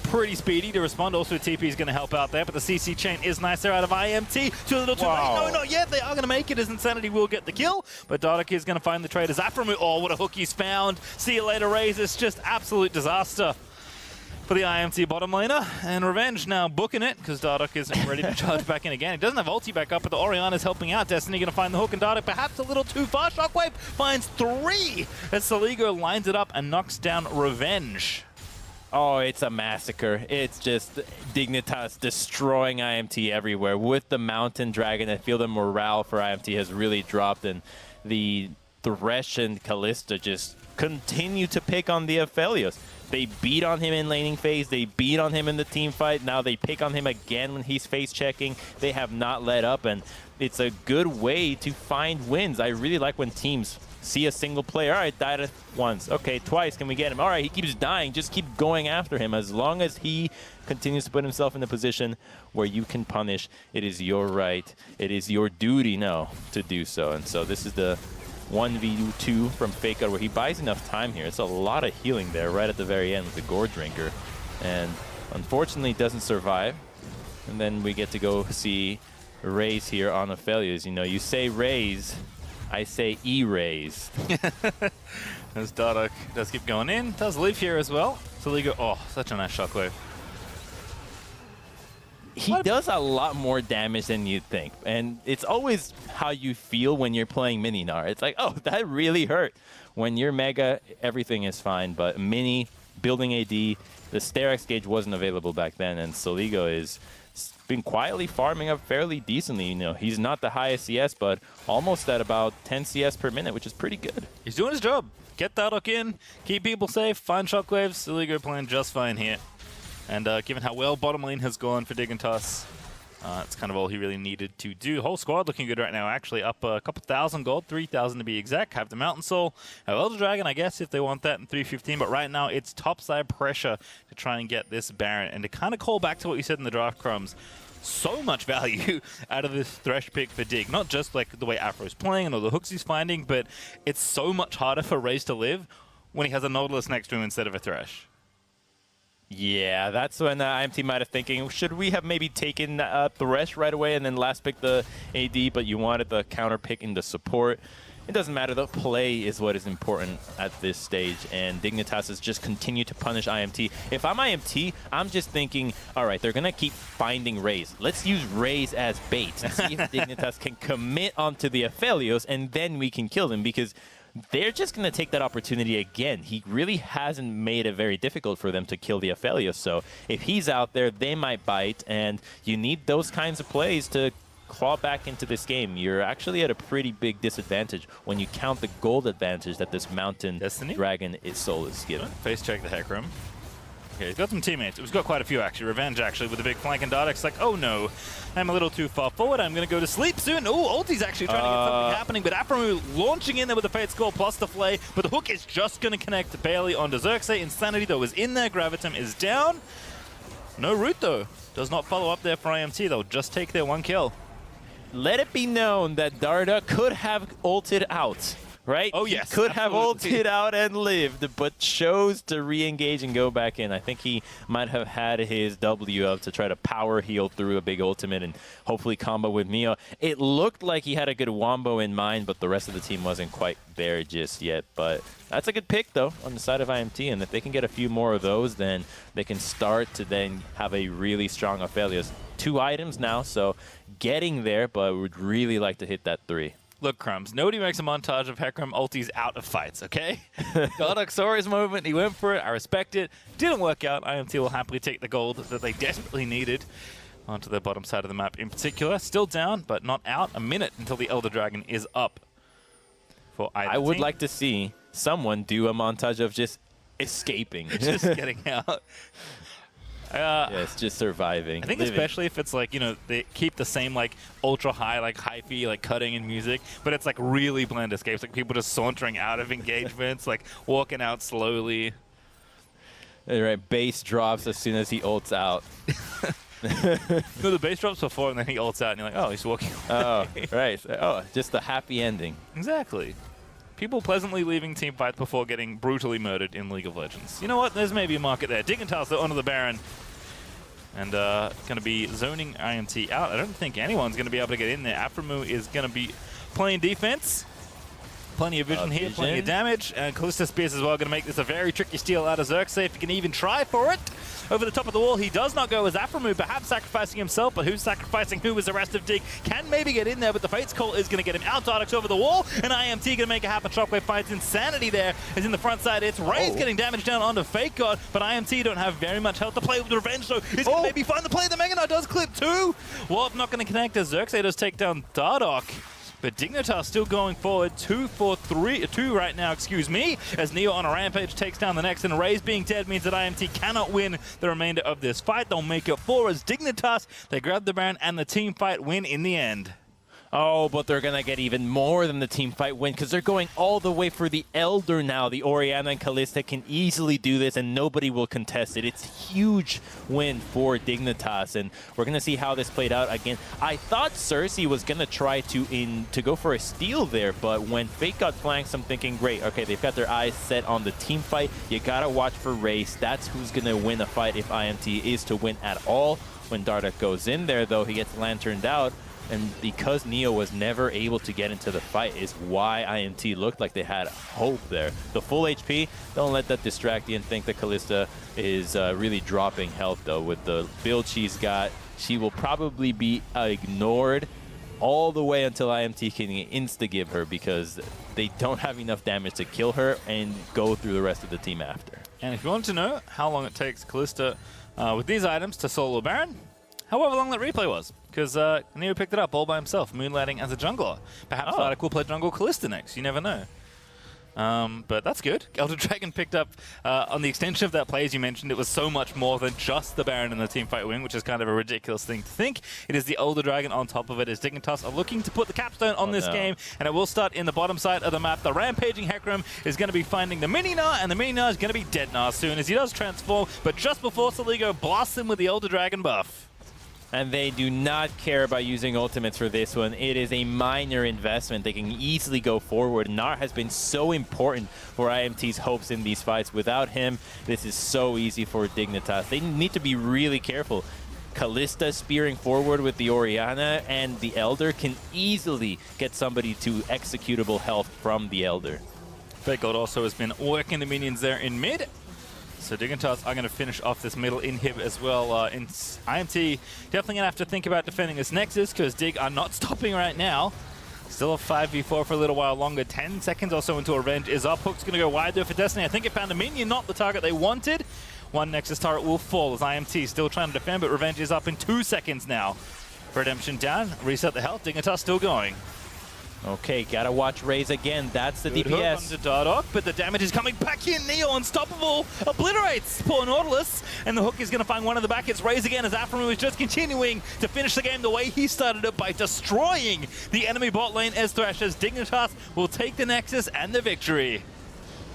S1: pretty speedy to respond. Also, TP is going to help out there, but the CC chain is nice there out of IMT. Too little too late. No, not yet. They are going to make it as Insanity will get the kill, but Dardoch is going to find the trade as Afram. Oh, what a hook he's found. See you later, Raze. It's just absolute disaster for the IMT bottom laner, and Revenge now booking it because Dardoch isn't ready to charge back in again. He doesn't have ulti back up, but the Orianna's helping out. Destiny going to find the hook, and Dardoch perhaps a little too far. Shockwave finds 3 as Saligo lines it up and knocks down Revenge.
S2: Oh, it's a massacre. It's just Dignitas destroying IMT everywhere. With the Mountain Dragon, I feel the morale for IMT has really dropped, and the Thresh and Callista just continue to pick on the Aphelios. They beat on him in laning phase. They beat on him in the team fight. Now they pick on him again when he's face checking. They have not let up, and it's a good way to find wins. I really like when teams see a single player. All right, died once. Okay, twice. Can we get him? All right, he keeps dying. Just keep going after him. As long as he continues to put himself in a position where you can punish, it is your right. It is your duty now to do so. And so this is the 1v2 from Fake God where he buys enough time here. It's a lot of healing there right at the very end with the Gore Drinker. And unfortunately doesn't survive. And then we get to go see Raze here on Aphelios. You know, you say Raze, I say E-Raze.
S1: As Dardoch does keep going in, does live here as well. Saligo, oh, such a nice shockwave.
S2: He does a lot more damage than you'd think. And it's always how you feel when you're playing Mini Gnar. It's like, oh, that really hurt. When you're Mega, everything is fine. But Mini, building AD, the Sterak's gauge wasn't available back then. And Saligo is been quietly farming up fairly decently. You know, he's not the highest CS, but almost at about 10 CS per minute, which is pretty good.
S1: He's doing his job. Get Dardoch in, keep people safe, find shockwaves. Saligo playing just fine here. And given how well bottom lane has gone for Dignitas, it's kind of all he really needed to do. Whole squad looking good right now, actually. Up a couple thousand gold, 3,000 to be exact. Have the Mountain Soul, have Elder Dragon, I guess, if they want that in 315. But right now, it's topside pressure to try and get this Baron. And to kind of call back to what you said in the draft, Crumbs, so much value out of this Thresh pick for Dig. Not just like the way Afro's playing and all the hooks he's finding, but it's so much harder for Raze to live when he has a Nautilus next to him instead of a Thresh.
S2: Yeah, that's when IMT might have thinking, should we have maybe taken Thresh right away and then last pick the AD, but you wanted the counter pick in the support. It doesn't matter, the play is what is important at this stage, and Dignitas has just continued to punish IMT. If I'm IMT, I'm just thinking, all right, they're going to keep finding Raze. Let's use Raze as bait and see if Dignitas can commit onto the Aphelios, and then we can kill them, because they're just going to take that opportunity again. He really hasn't made it very difficult for them to kill the Aphelios. So if he's out there, they might bite, and you need those kinds of plays to claw back into this game. You're actually at a pretty big disadvantage when you count the gold advantage that this Mountain Dragon soul is given.
S1: Face check the Heck Room. Okay, he's got some teammates. He's got quite a few, actually. Revenge, actually, with a big flank, and Dardoch's like, oh no, I'm a little too far forward. I'm going to go to sleep soon. Oh, Ulti's actually trying to get something happening, but Aphromoo launching in there with the Fate Skull plus the Flay, but the hook is just going to connect barely onto Xerxes. Insanity, though, is in there. Gravitum is down. No root, though. Does not follow up there for IMT. They'll just take their one kill.
S2: Let it be known that Darda could have ulted out. Right?
S1: Oh, yes.
S2: He could have ulted out and lived, but chose to re-engage and go back in. I think he might have had his W up to try to power heal through a big ultimate and hopefully combo with Mio. It looked like he had a good wombo in mind, but the rest of the team wasn't quite there just yet. But that's a good pick, though, on the side of IMT. And if they can get a few more of those, then they can start to then have a really strong Aphelios. 2 items now, so getting there, but would really like to hit that 3.
S1: Look, Crumbs, nobody makes a montage of Heckram ultis out of fights, okay? Dardoch saw his moment, he went for it, I respect it. Didn't work out. IMT will happily take the gold that they desperately needed onto the bottom side of the map in particular. Still down, but not out. A minute until the Elder Dragon is up for either
S2: I would
S1: team.
S2: like to see someone do a montage of just escaping.
S1: Just getting out.
S2: Yes, just surviving.
S1: I think
S2: living.
S1: especially if it's like, you know, they keep the same like ultra high, like hyphy, like cutting in music, but it's like really bland escapes, like people just sauntering out of engagements, like walking out slowly.
S2: All right, bass drops as soon as he ults out.
S1: No, the bass drops before and then he ults out and you're like, oh, he's walking away.
S2: Oh, right. Oh, just a happy ending.
S1: Exactly. People pleasantly leaving team fights before getting brutally murdered in League of Legends. You know what? There's maybe a market there. Dignitas, they're onto the Baron. And going to be zoning IMT out. I don't think anyone's going to be able to get in there. Aphromoo is going to be playing defense. Plenty of vision here, plenty of damage. And Callista Spears as well, going to make this a very tricky steal out of Xerxes if he can even try for it. Over the top of the wall, he does not go as Aphromoo, perhaps sacrificing himself, but who's sacrificing who as the rest of Dig can maybe get in there, but the Fate's Call is going to get him out. Dardoch's over the wall, and IMT going to make it happen. Shockwave finds Insanity there, is in the front side. It's Ray's getting damage down onto Fake God, but IMT don't have very much health to play with Revenge, so he's going to maybe find the play. The Mega Knight does clip too. Wolf not going to connect as Xerxes does take down Dardoch. But Dignitas still going forward, 2 right now, excuse me, as Neo on a rampage takes down the next, and Ray's being dead means that IMT cannot win the remainder of this fight. They'll make it 4 as Dignitas, they grab the Baron, and the team fight win in the end.
S2: Oh, but they're going to get even more than the team fight win because they're going all the way for the Elder now. The Orianna and Callista can easily do this, and nobody will contest it. It's a huge win for Dignitas, and we're going to see how this played out again. I thought Cersei was going to try to go for a steal there, but when Fate got flanked, I'm thinking, great, okay, they've got their eyes set on the team fight. You got to watch for Race. That's who's going to win a fight if IMT is to win at all. When Dardoch goes in there, though, he gets lanterned out. And because Neo was never able to get into the fight is why IMT looked like they had hope there. The full HP, don't let that distract you and think that Callista is really dropping health, though. With the build she's got, she will probably be ignored all the way until IMT can insta-give her because they don't have enough damage to kill her and go through the rest of the team after.
S1: And if you want to know how long it takes Callista with these items to solo Baron, however long that replay was, because Neo picked it up all by himself, moonlighting as a jungler. Perhaps Dardoch will play jungle Callista next, you never know. But that's good. Elder Dragon picked up on the extension of that play, as you mentioned, it was so much more than just the Baron and the teamfight win, which is kind of a ridiculous thing to think. It is the Elder Dragon on top of it as Dignitas are looking to put the capstone on this game, and it will start in the bottom side of the map. The rampaging Heckram is going to be finding the Mini-Gnar, and the Mini-Gnar is going to be dead Gnar soon as he does transform, but just before Soligo blasts him with the Elder Dragon buff.
S2: And they do not care about using ultimates for this one. It is a minor investment. They can easily go forward. Gnar has been so important for IMT's hopes in these fights. Without him, this is so easy for Dignitas. They need to be really careful. Callista spearing forward with the Orianna, and the Elder can easily get somebody to executable health from the Elder.
S1: Fake God also has been working the minions there in mid. So Dignitas are going to finish off this middle inhib as well. In IMT, definitely going to have to think about defending this Nexus because Dig are not stopping right now. Still a 5v4 for a little while longer. 10 seconds or so until Revenge is up. Hook's going to go wide there for Destiny. I think it found a minion, not the target they wanted. One Nexus turret will fall as IMT still trying to defend, but Revenge is up in 2 seconds now. Redemption down, reset the health, Dignitas still going.
S2: Okay, gotta watch Raze again. That's the
S1: Good
S2: DPS.
S1: hook onto Dardoch, but the damage is coming back in. Neo, unstoppable, obliterates poor Nautilus, and the hook is going to find one in the back. It's Raze again as Aframu is just continuing to finish the game the way he started it by destroying the enemy bot lane as Thresh, as Dignitas will take the Nexus and the victory.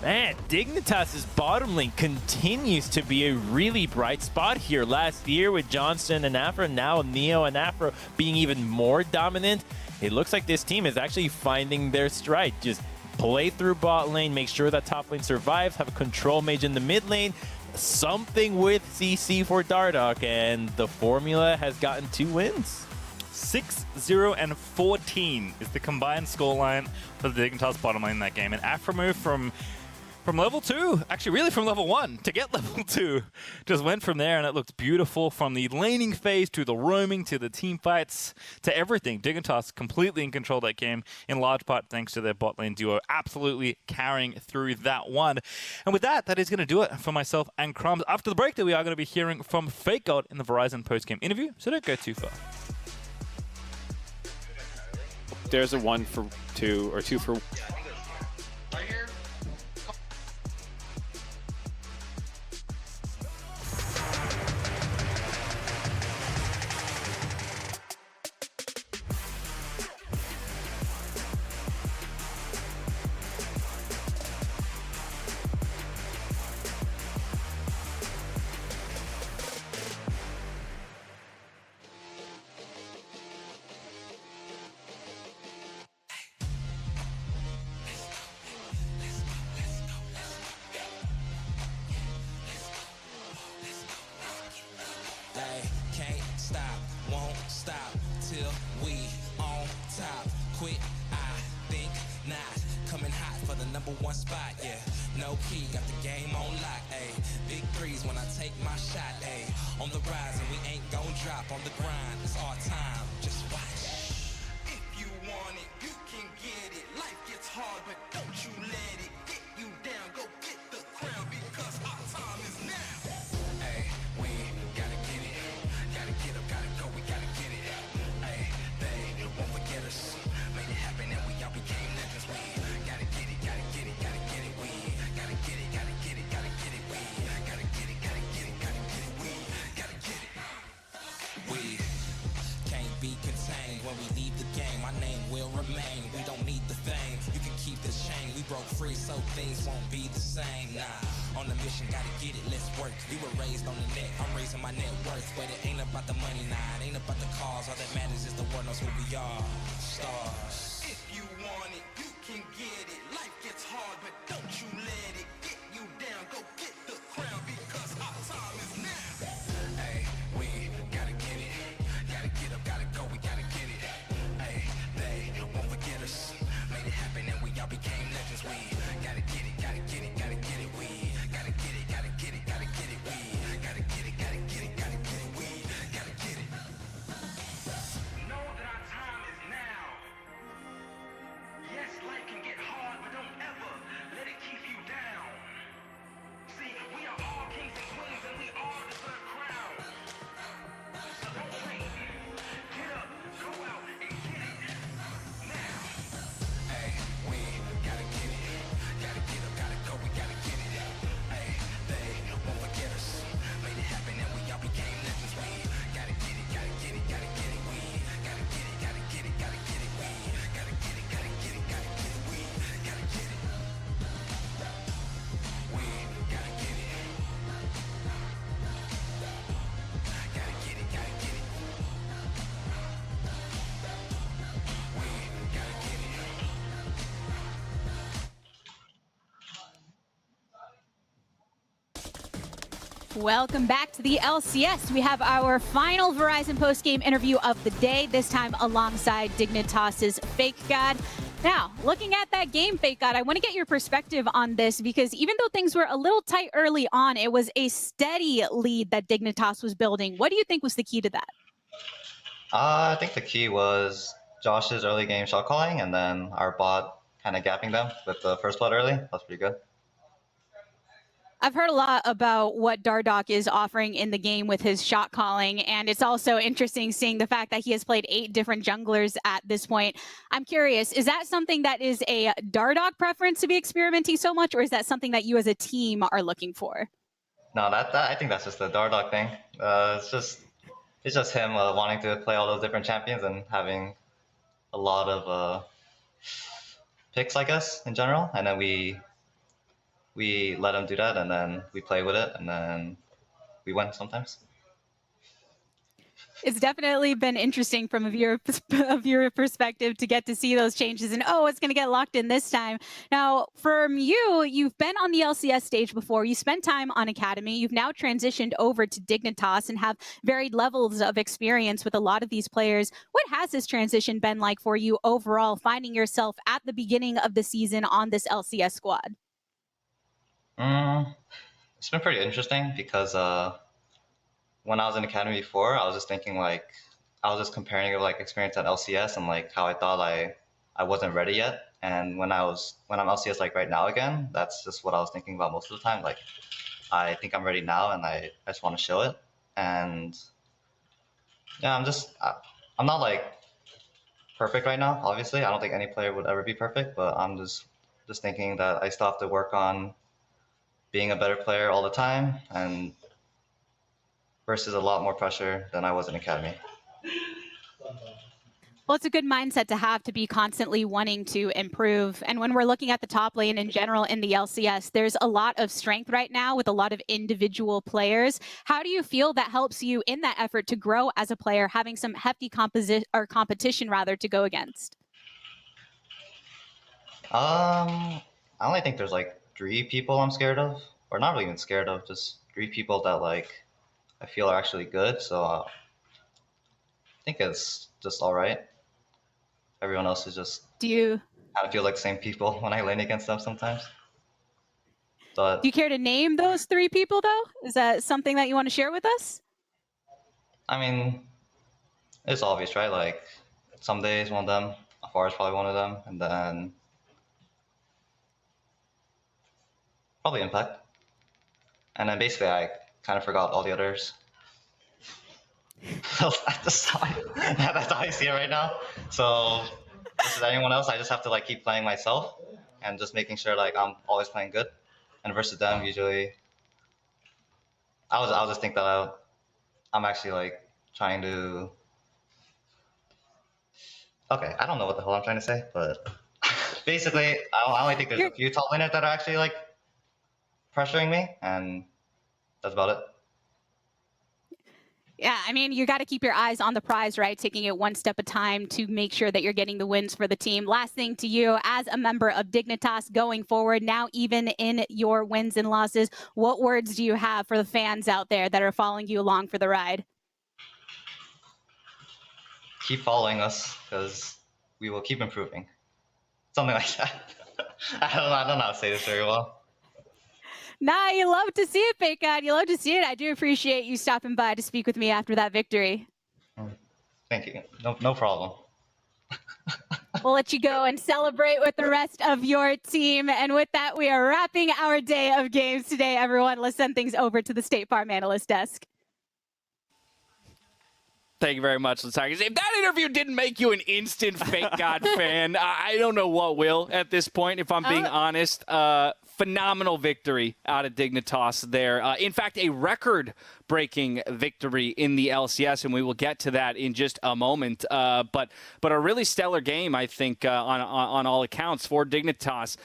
S2: Man, Dignitas' bottom lane continues to be a really bright spot here. Last year with Johnston and Afro, now Neo and Afro being even more dominant. It looks like this team is actually finding their stride. Just play through bot lane, make sure that top lane survives, have a control mage in the mid lane, something with CC for Dardoch, and the formula has gotten 2 wins.
S1: 6-0 and 14 is the combined scoreline for the Dignitas bottom lane in that game. And Aframu from level 2, actually really from level 1 to get level 2, just went from there, and it looked beautiful from the laning phase to the roaming to the team fights to everything. Dignitas completely in control of that game, in large part thanks to their bot lane duo absolutely carrying through that one. And with that, that is going to do it for myself and Crumbs. After the break, that we are going to be hearing from Fake God in the Verizon post-game interview, so don't go too far.
S3: There's a 1 for 2 or 2 for...
S4: #1 spot, yeah. No key, got the game on lock, ayy. Big threes when I take my shot, ayy. On the rise and we ain't gon' drop on the grind. It's our time, just watch. If you want it, you can get it. Life gets hard, but don't you let it get you down. Go get the crown because our time is now. Ayy, we gotta get it. Gotta get up, gotta go, we gotta get it. Ayy, they won't forget us. Made it happen and we all became legends. We gotta get it, gotta get it, gotta get it. We gotta get it, gotta get it, gotta get it. We gotta get it, gotta get it, gotta get it. We gotta get it. We can't be contained when we leave the game. My name will remain. We don't need the fame. You can keep this chain. We broke free, so things won't be the same. Nah, on the mission, gotta get it. Let's work. We were raised on the net. I'm raising my net worth, but it ain't about the money. Nah, it ain't about the cause. All that matters is the world knows who we are. Stars. If you want it, you can get it. Life gets hard, but don't you let it get you down. Go get the crown because our time is now. Hey, we gotta get it. Gotta get up, gotta go, we gotta get it. Hey, they won't forget us. Made it happen and we all became legends. We gotta get it, gotta get it, gotta get it. We gotta get it, gotta get it, gotta get it. We gotta get it, gotta get it, gotta get it. We gotta get it. Know that our time is now. Yes, life can get hard, but don't ever let it keep you down. See, we are all kings and queens, and we all deserve crowns. So don't wait. Get up, go out, and get it. Now. Hey, we gotta get it. Gotta get up, gotta go, we gotta get it. Hey, they won't forget us. Made it happen, and we all became legends. We gotta get it, gotta get it, gotta get it. We gotta get it, gotta get it, gotta get it. We gotta get it, gotta get it, gotta get it. We gotta get it. We gotta get it. Gotta get it, gotta get it. We gotta get it.
S5: Welcome back to the LCS. We have our final Verizon post-game interview of the day, this time alongside Dignitas' Fake God. Now, looking at that game, Fake God, I want to get your perspective on this because even though things were a little tight early on, it was a steady lead that Dignitas was building. What do you think was the key to that?
S6: I think the key was Josh's early game shot calling, and then our bot kind of gapping them with the first blood early. That's pretty good.
S5: I've heard a lot about what Dardoch is offering in the game with his shot calling, and it's also interesting seeing the fact that he has played 8 different junglers at this point. I'm curious, is that something that is a Dardoch preference to be experimenting so much, or is that something that you as a team are looking for?
S6: No, that I think that's just the Dardoch thing. It's just him wanting to play all those different champions and having a lot of picks, I guess, in general, and then we let him do that, and then we play with it, and then we win sometimes.
S5: It's definitely been interesting from a viewer perspective to get to see those changes and, oh, it's going to get locked in this time. Now, from you, you've been on the LCS stage before. You spent time on Academy. You've now transitioned over to Dignitas and have varied levels of experience with a lot of these players. What has this transition been like for you overall, finding yourself at the beginning of the season on this LCS squad?
S6: It's been pretty interesting because when I was in Academy before, I was just thinking like, I was just comparing it like experience at LCS and like how I thought I wasn't ready yet. And when I'm LCS like right now again, that's just what I was thinking about most of the time. Like, I think I'm ready now and I just want to show it. And yeah, I'm not like perfect right now, obviously. I don't think any player would ever be perfect, but I'm just thinking that I still have to work on being a better player all the time, and versus a lot more pressure than I was in Academy.
S5: Well, it's a good mindset to have, to be constantly wanting to improve. And when we're looking at the top lane in general in the LCS, there's a lot of strength right now with a lot of individual players. How do you feel that helps you in that effort to grow as a player, having some hefty competition rather to go against?
S6: I only think there's like 3 people I'm scared of, or not really even scared of, just 3 people that like I feel are actually good. So I think it's just all right. Everyone else is just kind of feel like the same people when I lane against them sometimes. But
S5: do you care to name those 3 people though? Is that something that you want to share with us?
S6: I mean, it's obvious, right? Like some days one of them, Afar is probably one of them, and then probably Impact. And then basically I kind of forgot all the others. That's how I see it right now. So versus anyone else, I just have to like keep playing myself and just making sure like I'm always playing good. And versus them, usually, I'll just think that I'm actually like trying to. Okay, I don't know what the hell I'm trying to say, but basically, I only think there's a few top laners that are actually like pressuring me, and that's about it.
S5: Yeah, I mean, you got to keep your eyes on the prize, right? Taking it one step at a time to make sure that you're getting the wins for the team. Last thing to you, as a member of Dignitas going forward, now even in your wins and losses, what words do you have for the fans out there that are following you along for the ride?
S6: Keep following us, because we will keep improving. Something like that. I don't know how to say this very well.
S5: Nah, you love to see it, FakeGod. You love to see it. I do appreciate you stopping by to speak with me after that victory.
S6: Thank you. No problem.
S5: We'll let you go and celebrate with the rest of your team. And with that, we are wrapping our day of games today, everyone. Let's send things over to the State Farm Analyst Desk.
S3: Thank you very much, Tigers. If that interview didn't make you an instant FakeGod fan, I don't know what will at this point, if I'm being honest. Phenomenal victory out of Dignitas there. In fact, a record-breaking victory in the LCS, and we will get to that in just a moment. But a really stellar game, I think, on all accounts for Dignitas,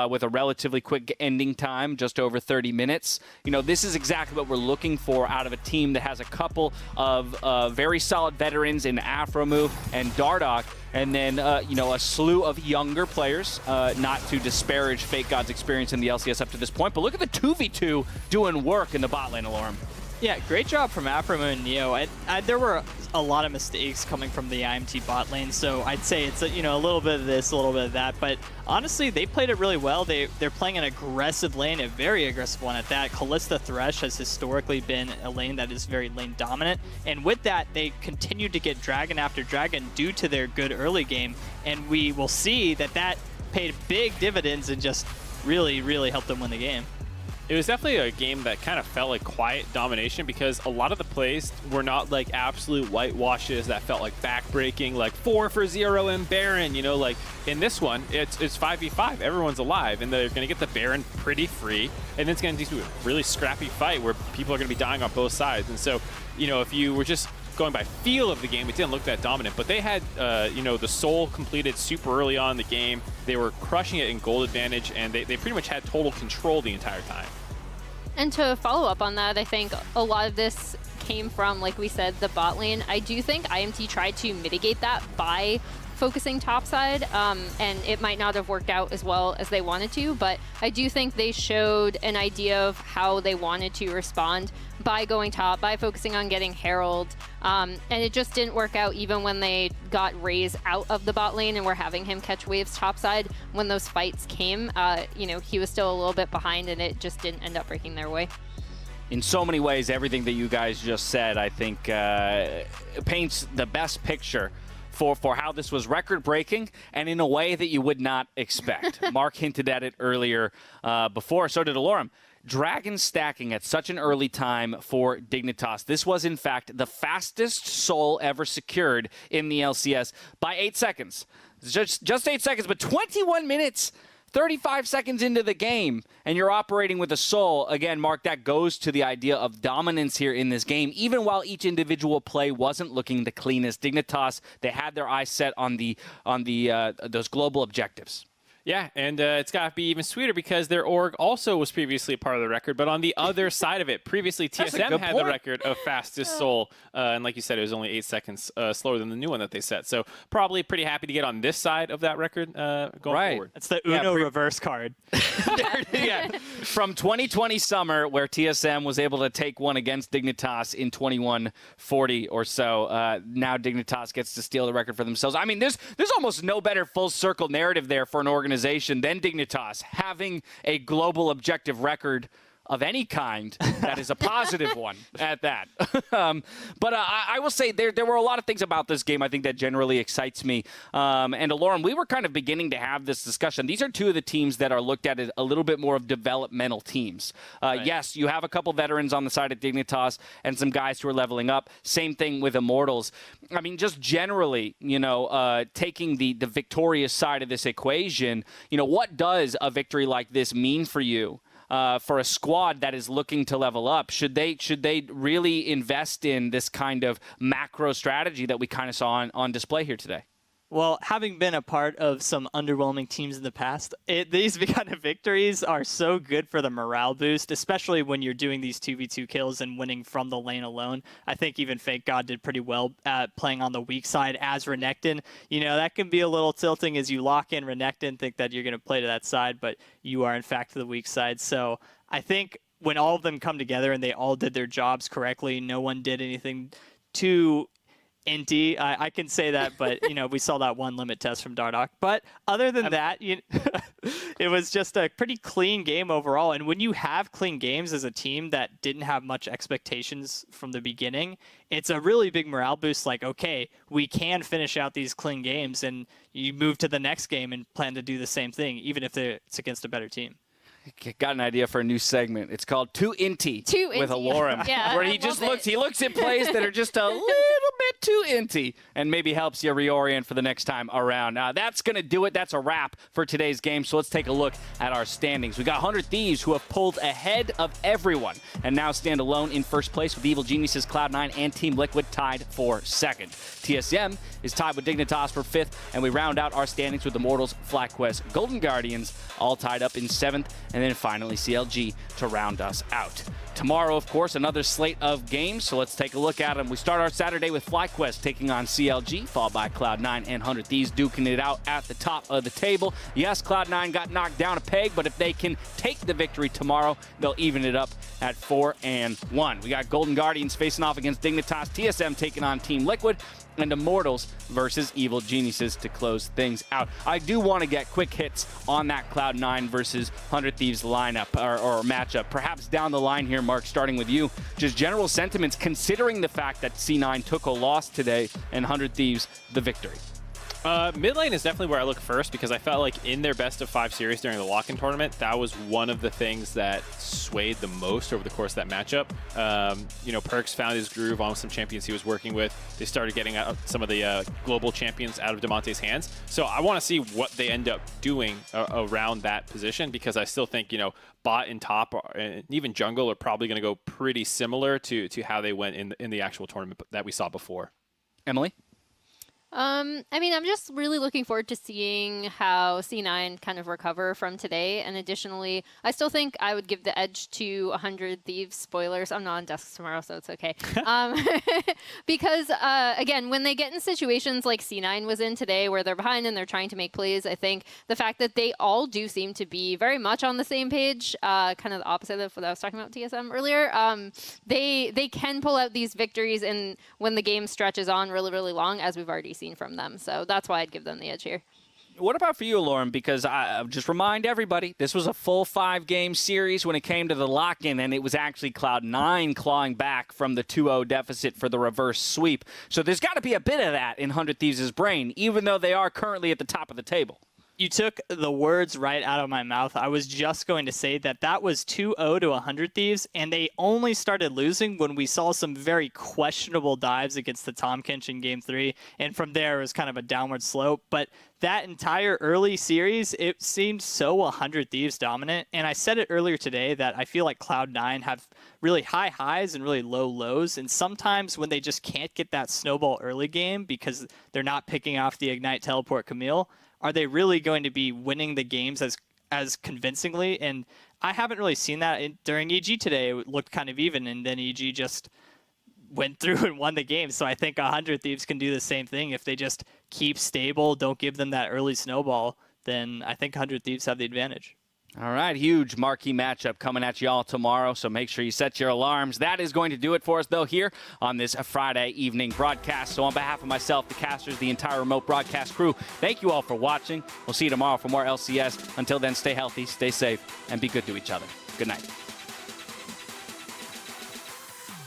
S3: with a relatively quick ending time, just over 30 minutes. You know, this is exactly what we're looking for out of a team that has a couple of very solid veterans in Afromu and Dardoch, and then, you know, a slew of younger players, not to disparage FakeGod's experience in the LCS up to this point, but look at the 2v2 doing work in the bot lane, Alorum.
S7: Yeah, great job from Afromo and Neo. There were a lot of mistakes coming from the IMT bot lane, so I'd say it's a little bit of this, a little bit of that. But honestly, they played it really well. They're playing an aggressive lane, a very aggressive one at that. Kalista Thresh has historically been a lane that is very lane dominant, and with that, they continued to get dragon after dragon due to their good early game. And we will see that paid big dividends and just really, really helped them win the game.
S8: It was definitely a game that kind of felt like quiet domination because a lot of the plays were not like absolute whitewashes that felt like backbreaking, like 4 for 0 and Baron, like in this one, it's 5v5, everyone's alive, and they're going to get the Baron pretty free, and it's going to be a really scrappy fight where people are going to be dying on both sides. And so, if you were just going by feel of the game, it didn't look that dominant, but they had, the Soul completed super early on in the game. They were crushing it in gold advantage, and they pretty much had total control the entire time.
S9: And to follow up on that, I think a lot of this came from, like we said, the bot lane. I do think IMT tried to mitigate that by focusing topside, and it might not have worked out as well as they wanted to, but I do think they showed an idea of how they wanted to respond by going top, by focusing on getting Herald, and it just didn't work out even when they got Raze out of the bot lane and were having him catch waves topside. When those fights came, he was still a little bit behind, and it just didn't end up breaking their way.
S3: In so many ways, everything that you guys just said, I think, paints the best picture for how this was record-breaking and in a way that you would not expect. Mark hinted at it earlier before, so did Alorum. Dragon stacking at such an early time for Dignitas. This was, in fact, the fastest soul ever secured in the LCS by 8 seconds. Just 8 seconds, but 21 minutes, 35 seconds into the game, and you're operating with a soul. Again, Mark, that goes to the idea of dominance here in this game, even while each individual play wasn't looking the cleanest. Dignitas, they had their eyes set on those global objectives.
S8: Yeah, and it's got to be even sweeter because their org also was previously a part of the record, but on the other side of it, previously TSM had the record of fastest soul, and like you said, it was only 8 seconds slower than the new one that they set. So probably pretty happy to get on this side of that record going forward.
S7: That's the Uno reverse card.
S3: Yeah. From 2020 summer, where TSM was able to take one against Dignitas in 21-40 or so, now Dignitas gets to steal the record for themselves. I mean, there's almost no better full circle narrative there for an organization than Dignitas having a global objective record of any kind that is a positive one at that. But I will say there were a lot of things about this game I think that generally excites me. And Alorum, we were kind of beginning to have this discussion. These are two of the teams that are looked at as a little bit more of developmental teams. Right. Yes, you have a couple veterans on the side of Dignitas and some guys who are leveling up. Same thing with Immortals. I mean, just generally, taking the victorious side of this equation, what does a victory like this mean for you? For a squad that is looking to level up? Should they really invest in this kind of macro strategy that we kind of saw on display here today?
S7: Well, having been a part of some underwhelming teams in the past, these kind of victories are so good for the morale boost, especially when you're doing these 2v2 kills and winning from the lane alone. I think even Fake God did pretty well at playing on the weak side as Renekton. That can be a little tilting as you lock in Renekton, think that you're going to play to that side, but you are in fact the weak side. So I think when all of them come together and they all did their jobs correctly, no one did anything too inty. I can say that, but we saw that one limit test from Dardoch. But other than that, it was just a pretty clean game overall. And when you have clean games as a team that didn't have much expectations from the beginning, it's a really big morale boost. Like, okay, we can finish out these clean games, and you move to the next game and plan to do the same thing, even if it's against a better team.
S3: Got an idea for a new segment. It's called Too Inty with Alorum, where he just looks at plays that are just a little bit too inty and maybe helps you reorient for the next time around. That's going to do it. That's a wrap for today's game. So let's take a look at our standings. We got 100 Thieves who have pulled ahead of everyone and now stand alone in first place with Evil Geniuses, Cloud9, and Team Liquid tied for second. TSM is tied with Dignitas for fifth, and we round out our standings with Immortals, FlyQuest, Golden Guardians, all tied up in seventh, and then finally CLG to round us out. Tomorrow, of course, another slate of games, so let's take a look at them. We start our Saturday with FlyQuest Quest taking on CLG, followed by Cloud9 and 100 Thieves duking it out at the top of the table. Yes, Cloud9 got knocked down a peg, but if they can take the victory tomorrow, they'll even it up at 4-1. We got Golden Guardians facing off against Dignitas, TSM taking on Team Liquid, and Immortals versus Evil Geniuses to close things out. I do want to get quick hits on that Cloud9 versus 100 Thieves lineup or matchup. Perhaps down the line here, Mark, starting with you, just general sentiments considering the fact that C9 took a loss today and 100 Thieves the victory.
S8: Mid lane is definitely where I look first because I felt like in their best of 5 series during the lock-in tournament, that was one of the things that swayed the most over the course of that matchup. You know, Perks found his groove on some champions he was working with. They started getting out some of the global champions out of Demonte's hands. So I want to see what they end up doing around that position because I still think, you know, bot and top and even jungle are probably going to go pretty similar to how they went in the actual tournament that we saw before.
S3: Emily?
S9: I mean, I'm just really looking forward to seeing how C9 kind of recover from today. And additionally, I still think I would give the edge to 100 Thieves. Spoilers, I'm not on desks tomorrow, so it's okay. Because, again, when they get in situations like C9 was in today where they're behind and they're trying to make plays, I think the fact that they all do seem to be very much on the same page, kind of the opposite of what I was talking about TSM earlier, they can pull out these victories and when the game stretches on really, really long, as we've already seen from them. So that's why I'd give them the edge here.
S3: What about for you, Lauren? Because I just remind everybody, this was a full 5-game series when it came to the lock-in, and it was actually Cloud9 clawing back from the 2-0 deficit for the reverse sweep. So there's got to be a bit of that in 100 Thieves' brain, even though they are currently at the top of the table.
S7: You took the words right out of my mouth. I was just going to say that was 2-0 to 100 Thieves, and they only started losing when we saw some very questionable dives against the Tahm Kench in Game 3, and from there it was kind of a downward slope. But that entire early series, it seemed so 100 Thieves dominant, and I said it earlier today that I feel like Cloud9 have really high highs and really low lows, and sometimes when they just can't get that snowball early game because they're not picking off the Ignite Teleport Camille, are they really going to be winning the games as convincingly? And I haven't really seen that during EG today. It looked kind of even, and then EG just went through and won the game. So I think 100 Thieves can do the same thing. If they just keep stable, don't give them that early snowball, then I think 100 Thieves have the advantage.
S3: All right, huge marquee matchup coming at you all tomorrow, so make sure you set your alarms. That is going to do it for us, though, here on this Friday evening broadcast. So on behalf of myself, the casters, the entire remote broadcast crew, thank you all for watching. We'll see you tomorrow for more LCS. Until then, stay healthy, stay safe, and be good to each other. Good night.